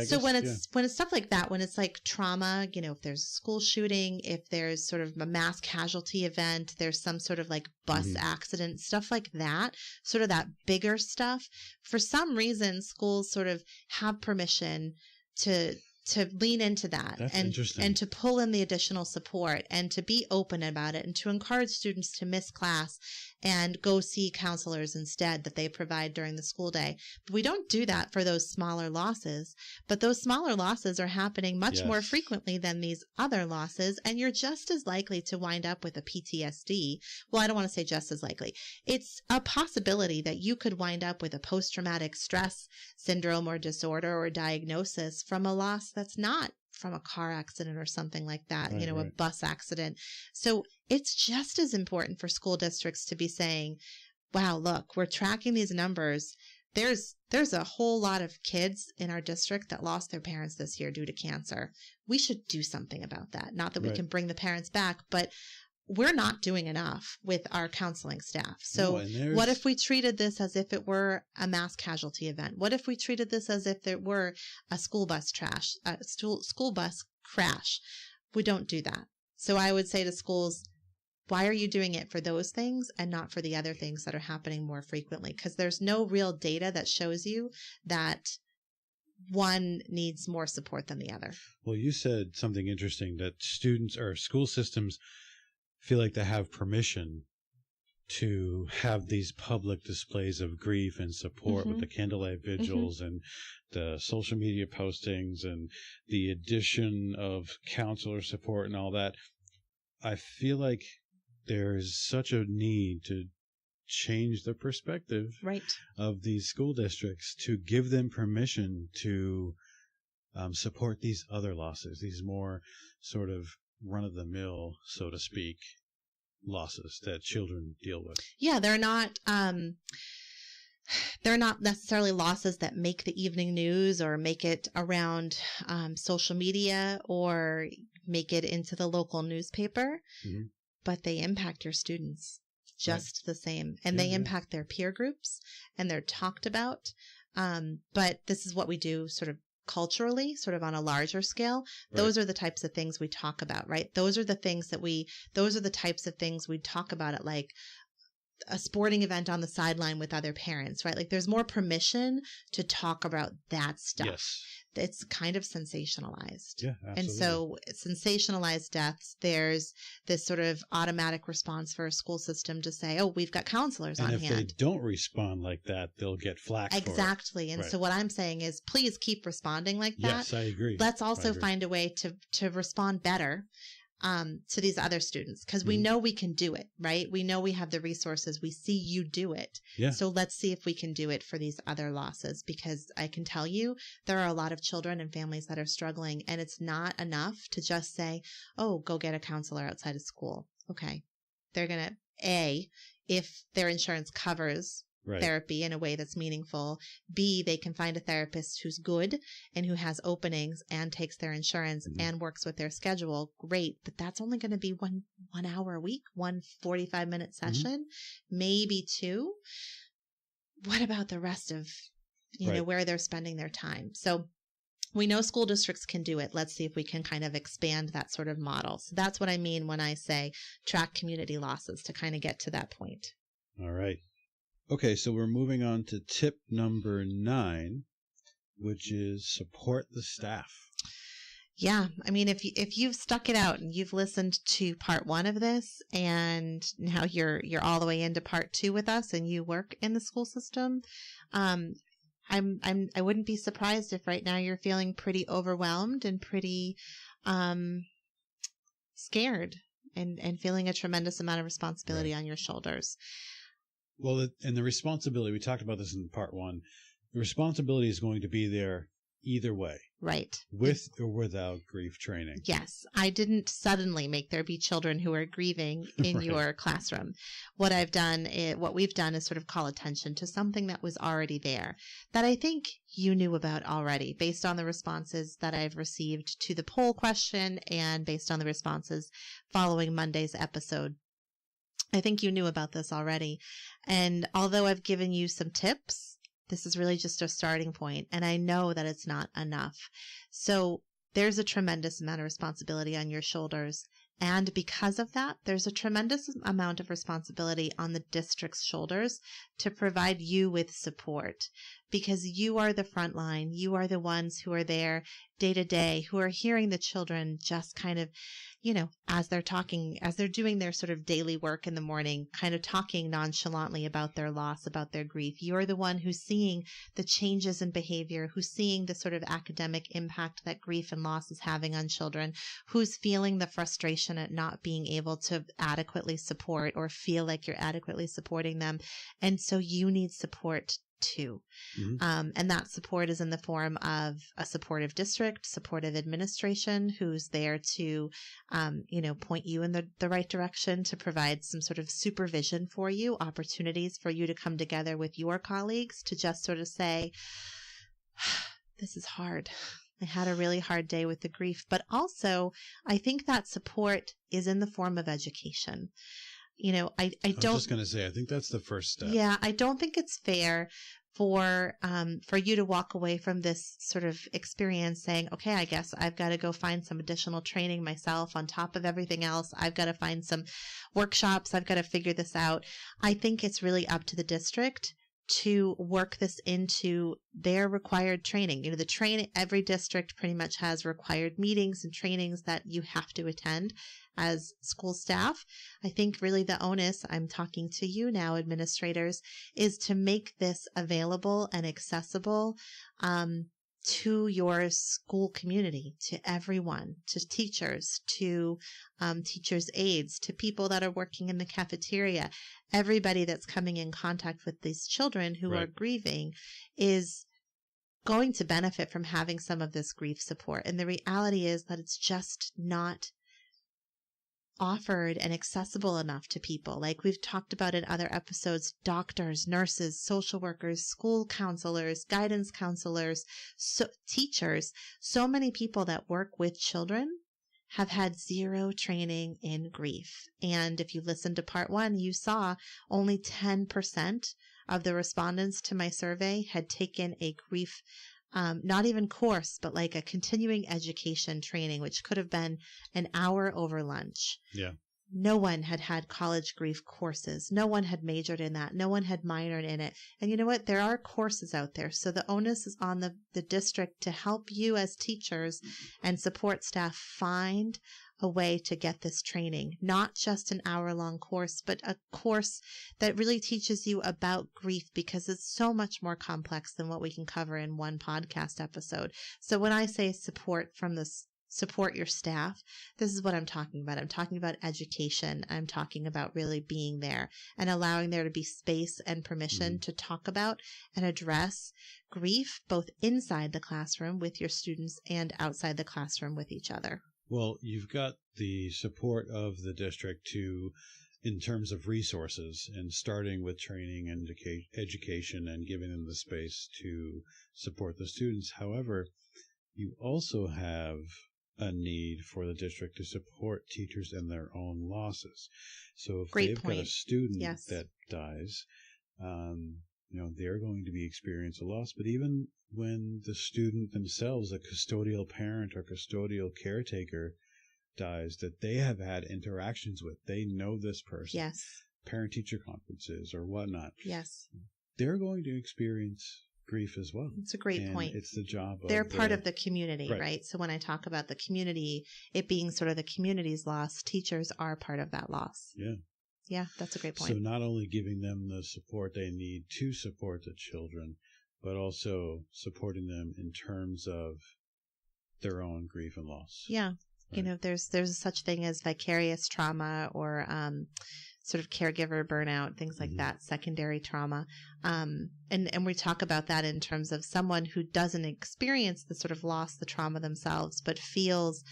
So when it's stuff like that, when it's like trauma, if there's a school shooting, if there's sort of a mass casualty event, there's some sort of like bus accident, stuff like that, sort of that bigger stuff. For some reason, schools sort of have permission to lean into that and to pull in the additional support and to be open about it and to encourage students to miss class and go see counselors instead that they provide during the school day. But we don't do that for those smaller losses, but those smaller losses are happening much more frequently than these other losses. And you're just as likely to wind up with a PTSD. Well, I don't want to say just as likely. It's a possibility that you could wind up with a post-traumatic stress syndrome or disorder or diagnosis from a loss that's not from a car accident or something like that, a bus accident. So it's just as important for school districts to be saying, wow, look, we're tracking these numbers. There's a whole lot of kids in our district that lost their parents this year due to cancer. We should do something about that. Not that we can bring the parents back, but we're not doing enough with our counseling staff. So what if we treated this as if it were a mass casualty event? What if we treated this as if it were a school bus crash? We don't do that. So I would say to schools, why are you doing it for those things and not for the other things that are happening more frequently? Because there's no real data that shows you that one needs more support than the other. Well, you said something interesting, that students or school systems feel like they have permission to have these public displays of grief and support with the candlelight vigils and the social media postings and the addition of counselor support and all that. I feel like there's such a need to change the perspective of these school districts, to give them permission to support these other losses, these more sort of run-of-the-mill, so to speak, losses that children deal with. Yeah, they're not necessarily losses that make the evening news or make it around social media or make it into the local newspaper, but they impact your students just the same, and they impact their peer groups, and they're talked about. But this is what we do sort of culturally, sort of on a larger scale. Those are the types of things we talk about, right? Those are the types of things we talk about at like a sporting event on the sideline with other parents, right? Like there's more permission to talk about that stuff. Yes. It's kind of sensationalized. Yeah, absolutely. And so sensationalized deaths, there's this sort of automatic response for a school system to say, oh, we've got counselors on hand. And if they don't respond like that, they'll get flack for it. Exactly. And so what I'm saying is, please keep responding like that. Yes, I agree. Let's also find a way to respond better to these other students, because we know we can do it, right? We know we have the resources. We see you do it. Yeah. So let's see if we can do it for these other losses, because I can tell you there are a lot of children and families that are struggling, and it's not enough to just say, oh, go get a counselor outside of school. Okay. They're going to, if their insurance covers therapy in a way that's meaningful. B, they can find a therapist who's good and who has openings and takes their insurance and works with their schedule. Great. But that's only going to be one hour a week, one 45-minute session, maybe two. What about the rest of, where they're spending their time? So we know school districts can do it. Let's see if we can kind of expand that sort of model. So that's what I mean when I say track community losses, to kind of get to that point. All right. Okay, so we're moving on to tip number 9, which is support the staff. Yeah, I mean, if you've stuck it out and you've listened to part 1 of this, and now you're all the way into part 2 with us, and you work in the school system, I wouldn't be surprised if right now you're feeling pretty overwhelmed and pretty scared and feeling a tremendous amount of responsibility on your shoulders. Well, and the responsibility, we talked about this in part 1, the responsibility is going to be there either way. Right. With or without grief training. Yes. I didn't suddenly make there be children who are grieving in Right. your classroom. What we've done is sort of call attention to something that was already there that I think you knew about already based on the responses that I've received to the poll question and based on the responses following Monday's episode. I think you knew about this already. And although I've given you some tips, this is really just a starting point, and I know that it's not enough. So there's a tremendous amount of responsibility on your shoulders. And because of that, there's a tremendous amount of responsibility on the district's shoulders to provide you with support, because you are the front line. You are the ones who are there day to day, who are hearing the children just kind of, as they're talking, as they're doing their sort of daily work in the morning, kind of talking nonchalantly about their loss, about their grief. You're the one who's seeing the changes in behavior, who's seeing the sort of academic impact that grief and loss is having on children, who's feeling the frustration at not being able to adequately support or feel like you're adequately supporting them. And so you need support too. Mm-hmm. And that support is in the form of a supportive district, supportive administration who's there to, point you in the right direction, to provide some sort of supervision for you, opportunities for you to come together with your colleagues to just sort of say, this is hard. I had a really hard day with the grief. But also, I think that support is in the form of education. I was just going to say, I think that's the first step. Yeah, I don't think it's fair for you to walk away from this sort of experience saying, okay, I guess I've got to go find some additional training myself on top of everything else. I've got to find some workshops. I've got to figure this out. I think it's really up to the district to work this into their required training. Every district pretty much has required meetings and trainings that you have to attend as school staff. I think really the onus, I'm talking to you now, administrators, is to make this available and accessible to your school community, to everyone, to teachers, to teachers' aides, to people that are working in the cafeteria. Everybody that's coming in contact with these children who are grieving is going to benefit from having some of this grief support. And the reality is that it's just not offered and accessible enough to people. Like we've talked about in other episodes, doctors, nurses, social workers, school counselors, guidance counselors, teachers, so many people that work with children have had zero training in grief. And if you listened to part 1, you saw only 10% of the respondents to my survey had taken a grief not even course, but like a continuing education training, which could have been an hour over lunch. Yeah. No one had had college grief courses. No one had majored in that. No one had minored in it. And you know what? There are courses out there. So the onus is on the district to help you as teachers and support staff find a way to get this training, not just an hour-long course, but a course that really teaches you about grief, because it's so much more complex than what we can cover in one podcast episode. So when I say support your staff, this is what I'm talking about. I'm talking about education. I'm talking about really being there and allowing there to be space and permission to talk about and address grief, both inside the classroom with your students and outside the classroom with each other. Well, you've got the support of the district in terms of resources, and starting with training and education and giving them the space to support the students. However, you also have a need for the district to support teachers in their own losses. So if they've got a student that dies, they're going to be experiencing a loss. But even when the student themselves, a custodial parent or custodial caretaker, dies, that they have had interactions with, they know this person. Yes. Parent-teacher conferences or whatnot. Yes. They're going to experience grief as well. It's a great point. It's the job of they're part of the community, right? So when I talk about the community, it being sort of the community's loss, teachers are part of that loss. Yeah. Yeah, that's a great point. So not only giving them the support they need to support the children, but also supporting them in terms of their own grief and loss. Yeah. Right. There's such thing as vicarious trauma or sort of caregiver burnout, things like that, secondary trauma. And we talk about that in terms of someone who doesn't experience the sort of loss, the trauma themselves, but feels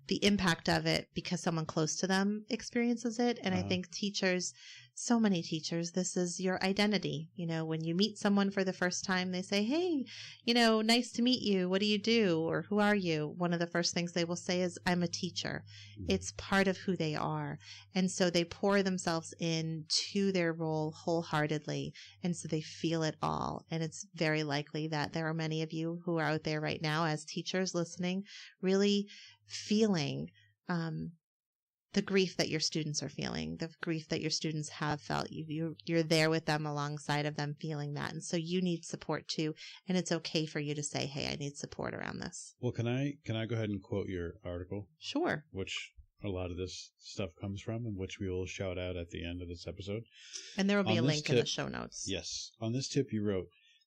the impact of it because someone close to them experiences it. And I think teachers, so many teachers, this is your identity. You know, when you meet someone for the first time, they say, hey, you know, nice to meet you. What do you do? Or who are you? One of the first things they will say is, I'm a teacher. It's part of who they are. And so they pour themselves into their role wholeheartedly. And so they feel it all. And it's very likely that there are many of you who are out there right now as teachers listening, really feeling the grief that your students are feeling, the grief that your students have felt. You're there with them, alongside of them, feeling that. And so you need support too. And it's okay for you to say, hey, I need support around this. Well, can I go ahead and quote your article? Sure. Which a lot of this stuff comes from, and which we will shout out at the end of this episode. And there will be a link in the show notes. Yes. On this tip, you wrote,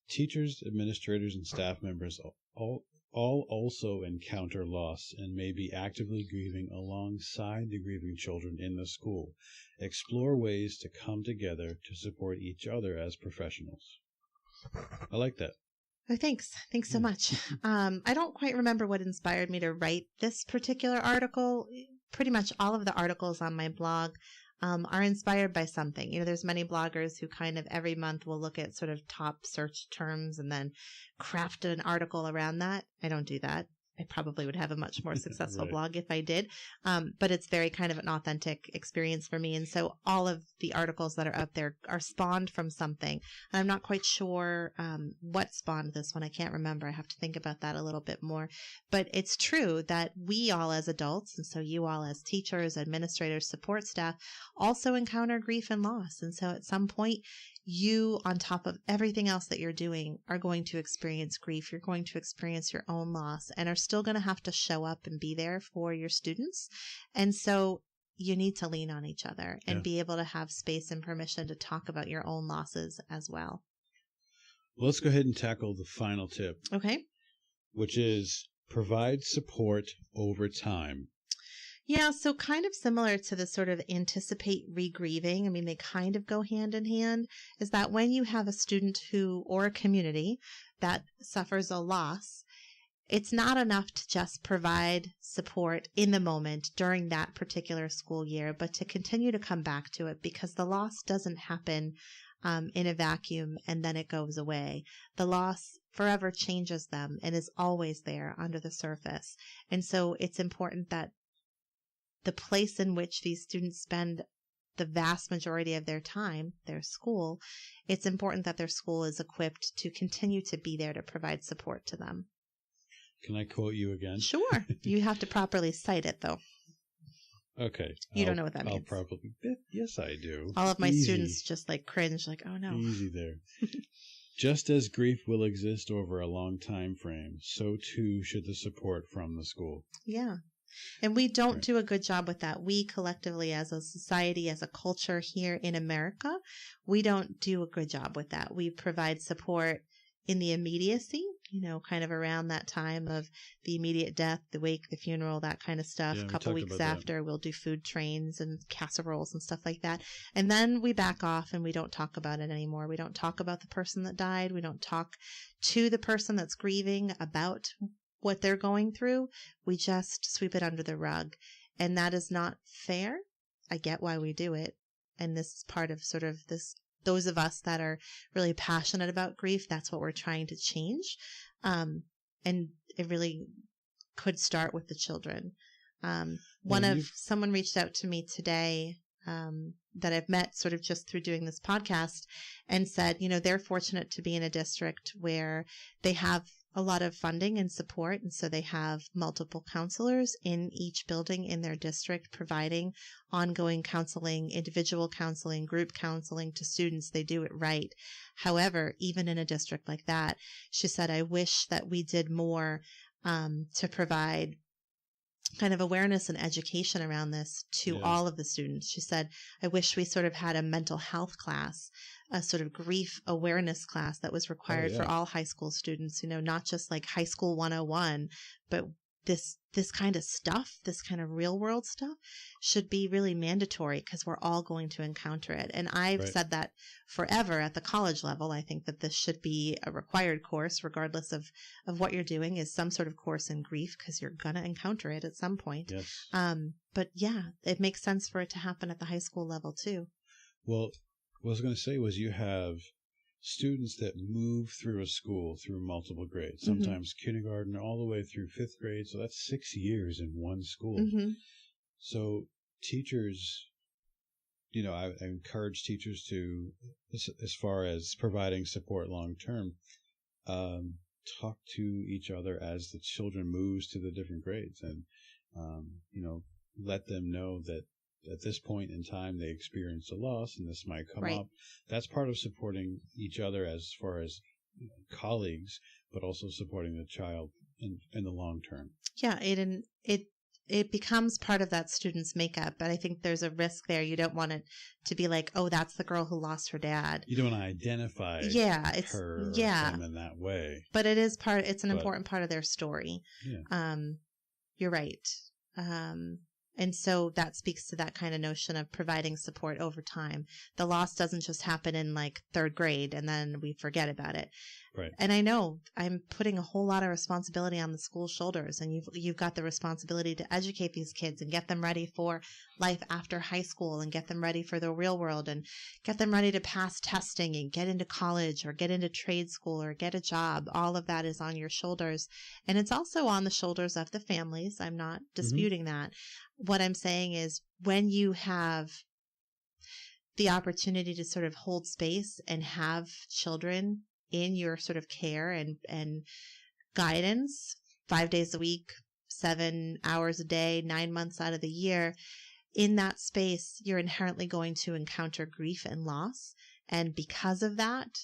teachers, administrators, and staff members all also encounter loss and may be actively grieving alongside the grieving children in the school. Explore ways to come together to support each other as professionals. I like that. Oh, thanks. Thanks so much. I don't quite remember what inspired me to write this particular article. Pretty much all of the articles on my blog are inspired by something. You know, there's many bloggers who kind of every month will look at sort of top search terms and then craft an article around that. I don't do that. I probably would have a much more successful blog if I did. But it's very kind of an authentic experience for me. And so all of the articles that are out there are spawned from something. And I'm not quite sure what spawned this one. I can't remember. I have to think about that a little bit more. But it's true that we all as adults, and so you all as teachers, administrators, support staff, also encounter grief and loss. And so at some point, you, on top of everything else that you're doing, are going to experience grief. You're going to experience your own loss and are still going to have to show up and be there for your students. And so you need to lean on each other and be able to have space and permission to talk about your own losses as well. Well, let's go ahead and tackle the final tip. Okay. Which is provide support over time. Yeah, so kind of similar to the sort of anticipate re-grieving, I mean, they kind of go hand in hand, is that when you have a student who, or a community that suffers a loss, it's not enough to just provide support in the moment during that particular school year, but to continue to come back to it, because the loss doesn't happen in a vacuum and then it goes away. The loss forever changes them and is always there under the surface. And so it's important that the place in which these students spend the vast majority of their time, their school, it's important that their school is equipped to continue to be there to provide support to them. Can I quote you again? Sure. You have to properly cite it, though. Okay. You don't know what that means. I'll probably. Yes, I do. All of my students just like cringe, like, oh no. Easy there. Just as grief will exist over a long time frame, so too should the support from the school. Yeah. And we don't do a good job with that. We collectively, as a society, as a culture here in America, we don't do a good job with that. We provide support in the immediacy, you know, kind of around that time of the immediate death, the wake, the funeral, that kind of stuff. Yeah, a couple weeks after, we'll do food trains and casseroles and stuff like that. And then we back off and we don't talk about it anymore. We don't talk about the person that died. We don't talk to the person that's grieving about what they're going through. We just sweep it under the rug. And that is not fair. I get why we do it. And this is part of sort of this, those of us that are really passionate about grief, that's what we're trying to change. And it really could start with the children. Someone reached out to me today, that I've met sort of just through doing this podcast, and said, you know, they're fortunate to be in a district where they have a lot of funding and support. And so they have multiple counselors in each building in their district providing ongoing counseling, individual counseling, group counseling to students. They do it right. However, even in a district like that, she said, I wish that we did more to provide kind of awareness and education around this to all of the students. She said, I wish we sort of had a mental health class, a sort of grief awareness class that was required for all high school students, you know, not just like high school 101, but this kind of stuff, this kind of real world stuff should be really mandatory because we're all going to encounter it. And I've said that forever at the college level. I think that this should be a required course, regardless of what you're doing, is some sort of course in grief because you're going to encounter it at some point. Yes. But yeah, it makes sense for it to happen at the high school level too. Well, what I was going to say was you have students that move through a school through multiple grades, sometimes kindergarten all the way through 5th grade. So that's 6 years in one school. So teachers, I encourage teachers to, as far as providing support long term, talk to each other as the children moves to the different grades, and let them know that at this point in time they experience a loss and this might come up. That's part of supporting each other as far as colleagues, but also supporting the child in the long term. Yeah, it becomes part of that student's makeup, but I think there's a risk there. You don't want it to be like, oh, that's the girl who lost her dad. You don't want to identify her or him in that way. But it's an important part of their story. Yeah. You're right. And so that speaks to that kind of notion of providing support over time. The loss doesn't just happen in like 3rd grade and then we forget about it. Right. And I know I'm putting a whole lot of responsibility on the school's shoulders, and you've got the responsibility to educate these kids and get them ready for life after high school and get them ready for the real world and get them ready to pass testing and get into college or get into trade school or get a job. All of that is on your shoulders. And it's also on the shoulders of the families. I'm not disputing that. What I'm saying is when you have the opportunity to sort of hold space and have children in your sort of care and guidance 5 days a week, 7 hours a day, 9 months out of the year, in that space, you're inherently going to encounter grief and loss. And because of that,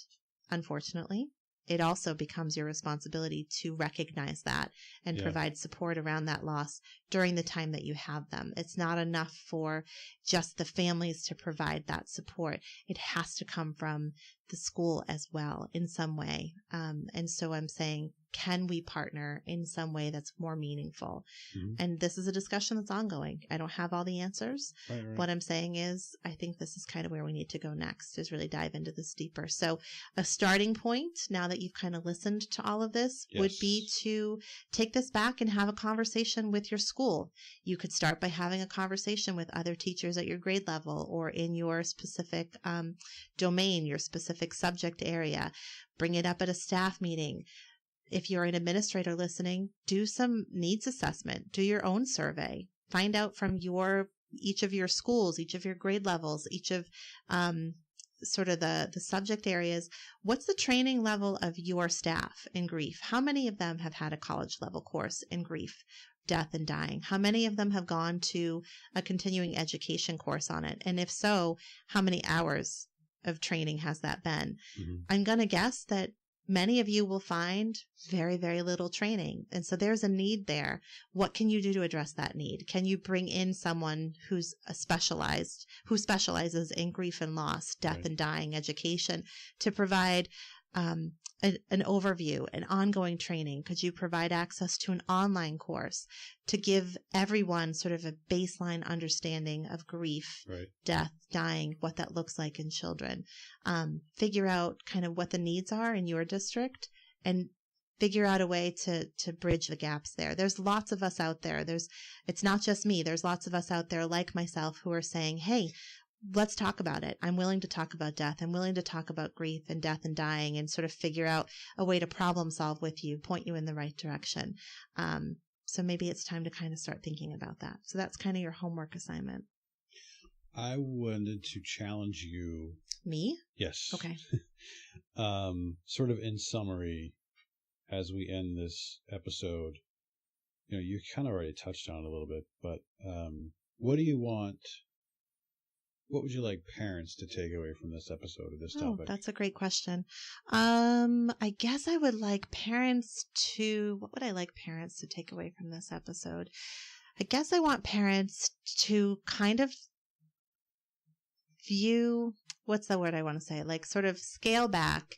unfortunately, it also becomes your responsibility to recognize that and provide support around that loss during the time that you have them. It's not enough for just the families to provide that support. It has to come from the school as well in some way. And so I'm saying, can we partner in some way that's more meaningful? And this is a discussion that's ongoing. I don't have all the answers. Right. What I'm saying is, I think this is kind of where we need to go next, is really dive into this deeper. So a starting point, now that you've kind of listened to all of this, would be to take this back and have a conversation with your school. You could start by having a conversation with other teachers at your grade level or in your specific domain, your specific subject area. Bring it up at a staff meeting. If you're an administrator listening, do some needs assessment, do your own survey, find out from each of your schools, each of your grade levels, each of sort of the subject areas. What's the training level of your staff in grief? How many of them have had a college level course in grief, death, and dying? How many of them have gone to a continuing education course on it? And if so, how many hours of training has that been? I'm going to guess that many of you will find very, very little training. And so there's a need there. What can you do to address that need? Can you bring in someone who specializes in grief and loss, death and dying education to provide an overview, an ongoing training? Could you provide access to an online course to give everyone sort of a baseline understanding of grief, death, dying, what that looks like in children? Figure out kind of what the needs are in your district and figure out a way to bridge the gaps there. There's lots of us out there. It's not just me. There's lots of us out there like myself who are saying, hey, let's talk about it. I'm willing to talk about death. I'm willing to talk about grief and death and dying and sort of figure out a way to problem solve with you, point you in the right direction. So maybe it's time to kind of start thinking about that. So that's kind of your homework assignment. I wanted to challenge you. Me? Yes. Okay. Sort of in summary, as we end this episode, you kind of already touched on it a little bit, but what do you want? What would you like parents to take away from this episode of this topic? That's a great question. I guess I would like parents to, what would I like parents to take away from this episode? I guess I want parents to kind of view, what's the word I want to say? Like sort of scale back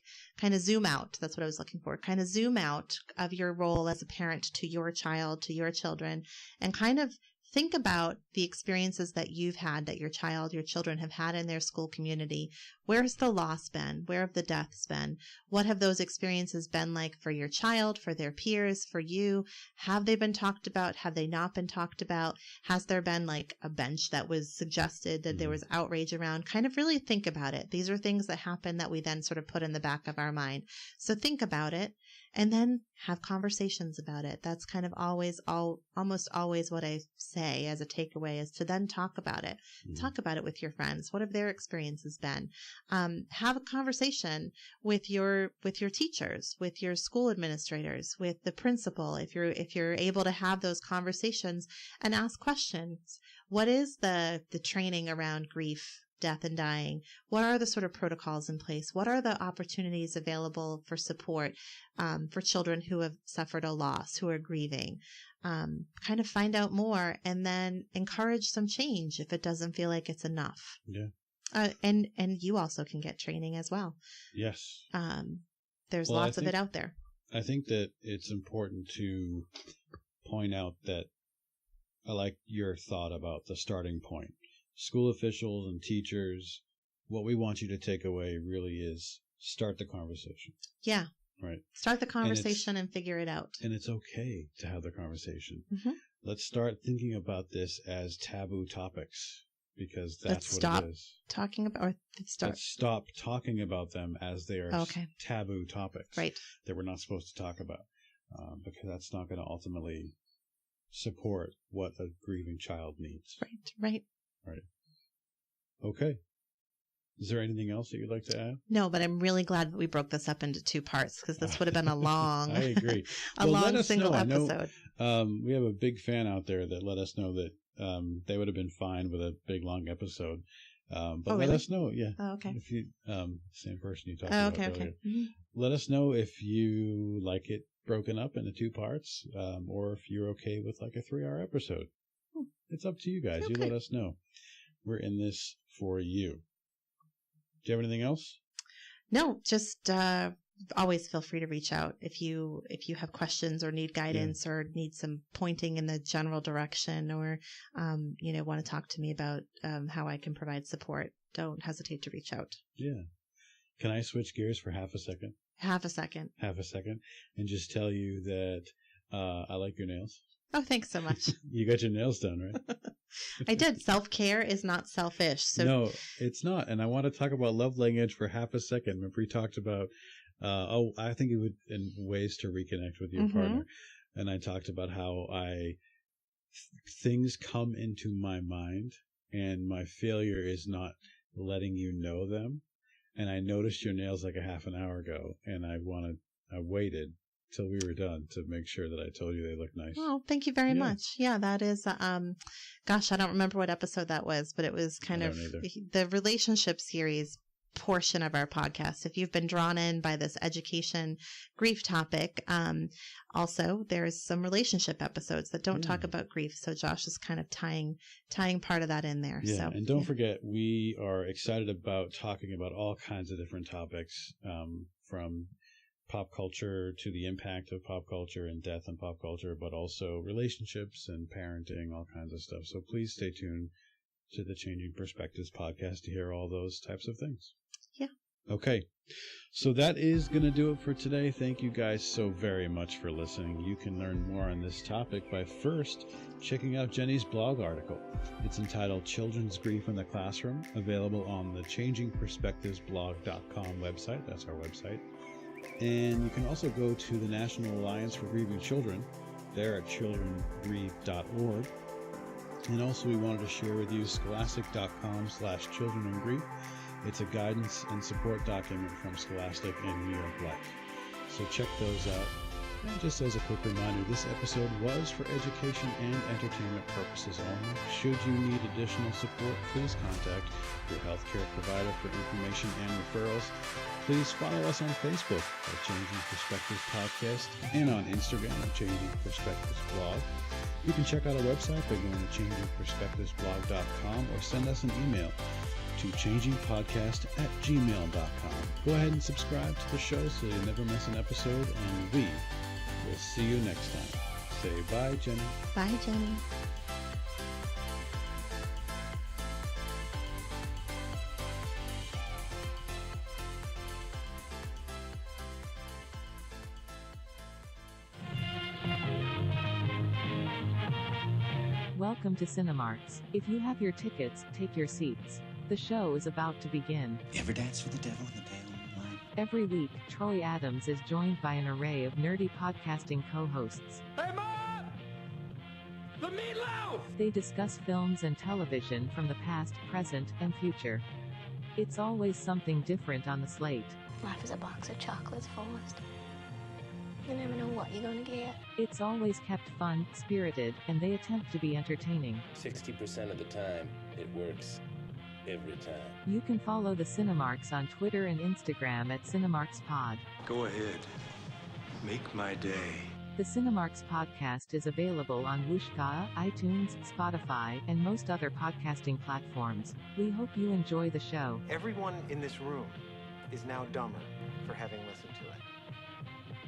zoom out. That's what I was looking for. Kind of zoom out of your role as a parent to your child, to your children, and kind of think about the experiences that you've had, that your children have had in their school community. Where has the loss been? Where have the deaths been? What have those experiences been like for your child, for their peers, for you? Have they been talked about? Have they not been talked about? Has there been like a bench that was suggested that there was outrage around? Kind of really think about it. These are things that happen that we then sort of put in the back of our mind. So think about it. And then have conversations about it. That's kind of almost always what I say as a takeaway, is to then talk about it. Talk about it with your friends. What have their experiences been? Have a conversation with your teachers, with your school administrators, with the principal. If you're able to have those conversations and ask questions. What is the training around grief, death, and dying? What are the sort of protocols in place? What are the opportunities available for support for children who have suffered a loss, who are grieving? Kind of find out more, and then encourage some change if it doesn't feel like it's enough. Yeah. And you also can get training as well. Yes. There's lots of it out there. I think that it's important to point out that I like your thought about the starting point. School officials and teachers, what we want you to take away really is start the conversation. Yeah. Right. Start the conversation and figure it out. And it's okay to have the conversation. Mm-hmm. Let's start thinking about this as taboo topics, because that's what it is. Let's stop talking about them as they are taboo topics. Right. That we're not supposed to talk about, because that's not going to ultimately support what a grieving child needs. Right. Okay. Is there anything else that you'd like to add? No, but I'm really glad that we broke this up into two parts, because this would have been a long, I agree. long single episode. We have a big fan out there that let us know that they would have been fine with a big long episode. But let us know. Yeah. Oh, okay. If you, same person you talked about earlier. Okay. Mm-hmm. Let us know if you like it broken up into two parts, or if you're okay with like a 3-hour episode. It's up to you guys. Okay. You let us know. We're in this for you. Do you have anything else? No, just always feel free to reach out if you have questions or need guidance or need some pointing in the general direction, or want to talk to me about how I can provide support. Don't hesitate to reach out. Yeah. Can I switch gears for half a second? Half a second. And just tell you that I like your nails. Oh, thanks so much. You got your nails done, right? I did. Self-care is not selfish. So no, it's not. And I want to talk about love language for half a second. Remember we talked about, I think it would, in ways to reconnect with your partner. And I talked about how things come into my mind, and my failure is not letting you know them. And I noticed your nails like a half an hour ago, and I waited till we were done to make sure that I told you they look nice. Oh, thank you very much. Yeah, that is, gosh, I don't remember what episode that was, but it was kind of the relationship series portion of our podcast. If you've been drawn in by this education grief topic, also there's some relationship episodes that don't talk about grief. So Josh is kind of tying part of that in there. Yeah, so, and don't forget, we are excited about talking about all kinds of different topics, from pop culture to the impact of pop culture and death in pop culture, but also relationships and parenting, all kinds of stuff. So please stay tuned to the Changing Perspectives podcast to hear all those types of things. Yeah. Okay. So that is going to do it for today. Thank you guys so very much for listening. You can learn more on this topic by first checking out Jenni's blog article. It's entitled Children's Grief in the Classroom, available on the changingperspectivesblog.com website. That's our website. And you can also go to the National Alliance for Grieving Children. They're at childrengrieve.org. And also we wanted to share with you scholastic.com/childrenandgrief. It's a guidance and support document from Scholastic and New York Life. So check those out. And just as a quick reminder, this episode was for education and entertainment purposes only. Should you need additional support, please contact your healthcare provider for information and referrals. Please follow us on Facebook at Changing Perspectives Podcast and on Instagram at Changing Perspectives Blog. You can check out our website by going to changingperspectivesblog.com or send us an email to changingpodcast@gmail.com. Go ahead and subscribe to the show so you never miss an episode, and we will see you next time. Say bye, Jenni. Bye, Jenni. Welcome to Cinemarks. If you have your tickets, take your seats. The show is about to begin. You ever dance with the devil in the pale moonlight? Every week, Troy Adams is joined by an array of nerdy podcasting co-hosts. Hey, Mom! The meatloaf! They discuss films and television from the past, present, and future. It's always something different on the slate. Life is a box of chocolates, Forrest. You never know what you're gonna get. It's always kept fun, spirited, and they attempt to be entertaining. 60% of the time, it works. Every time. You can follow the Cinemarks on Twitter and Instagram at CinemarksPod. Go ahead. Make my day. The Cinemarks podcast is available on Wooshkaa, iTunes, Spotify, and most other podcasting platforms. We hope you enjoy the show. Everyone in this room is now dumber for having listened to it.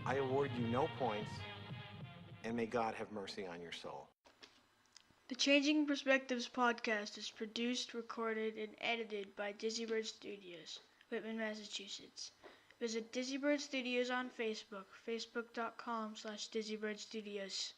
I award you no points, and may God have mercy on your soul. The Changing Perspectives podcast is produced, recorded, and edited by Disneybird Studios, Whitman, Massachusetts. Visit Disneybird Studios on Facebook, facebook.com/DisneyBirdStudios.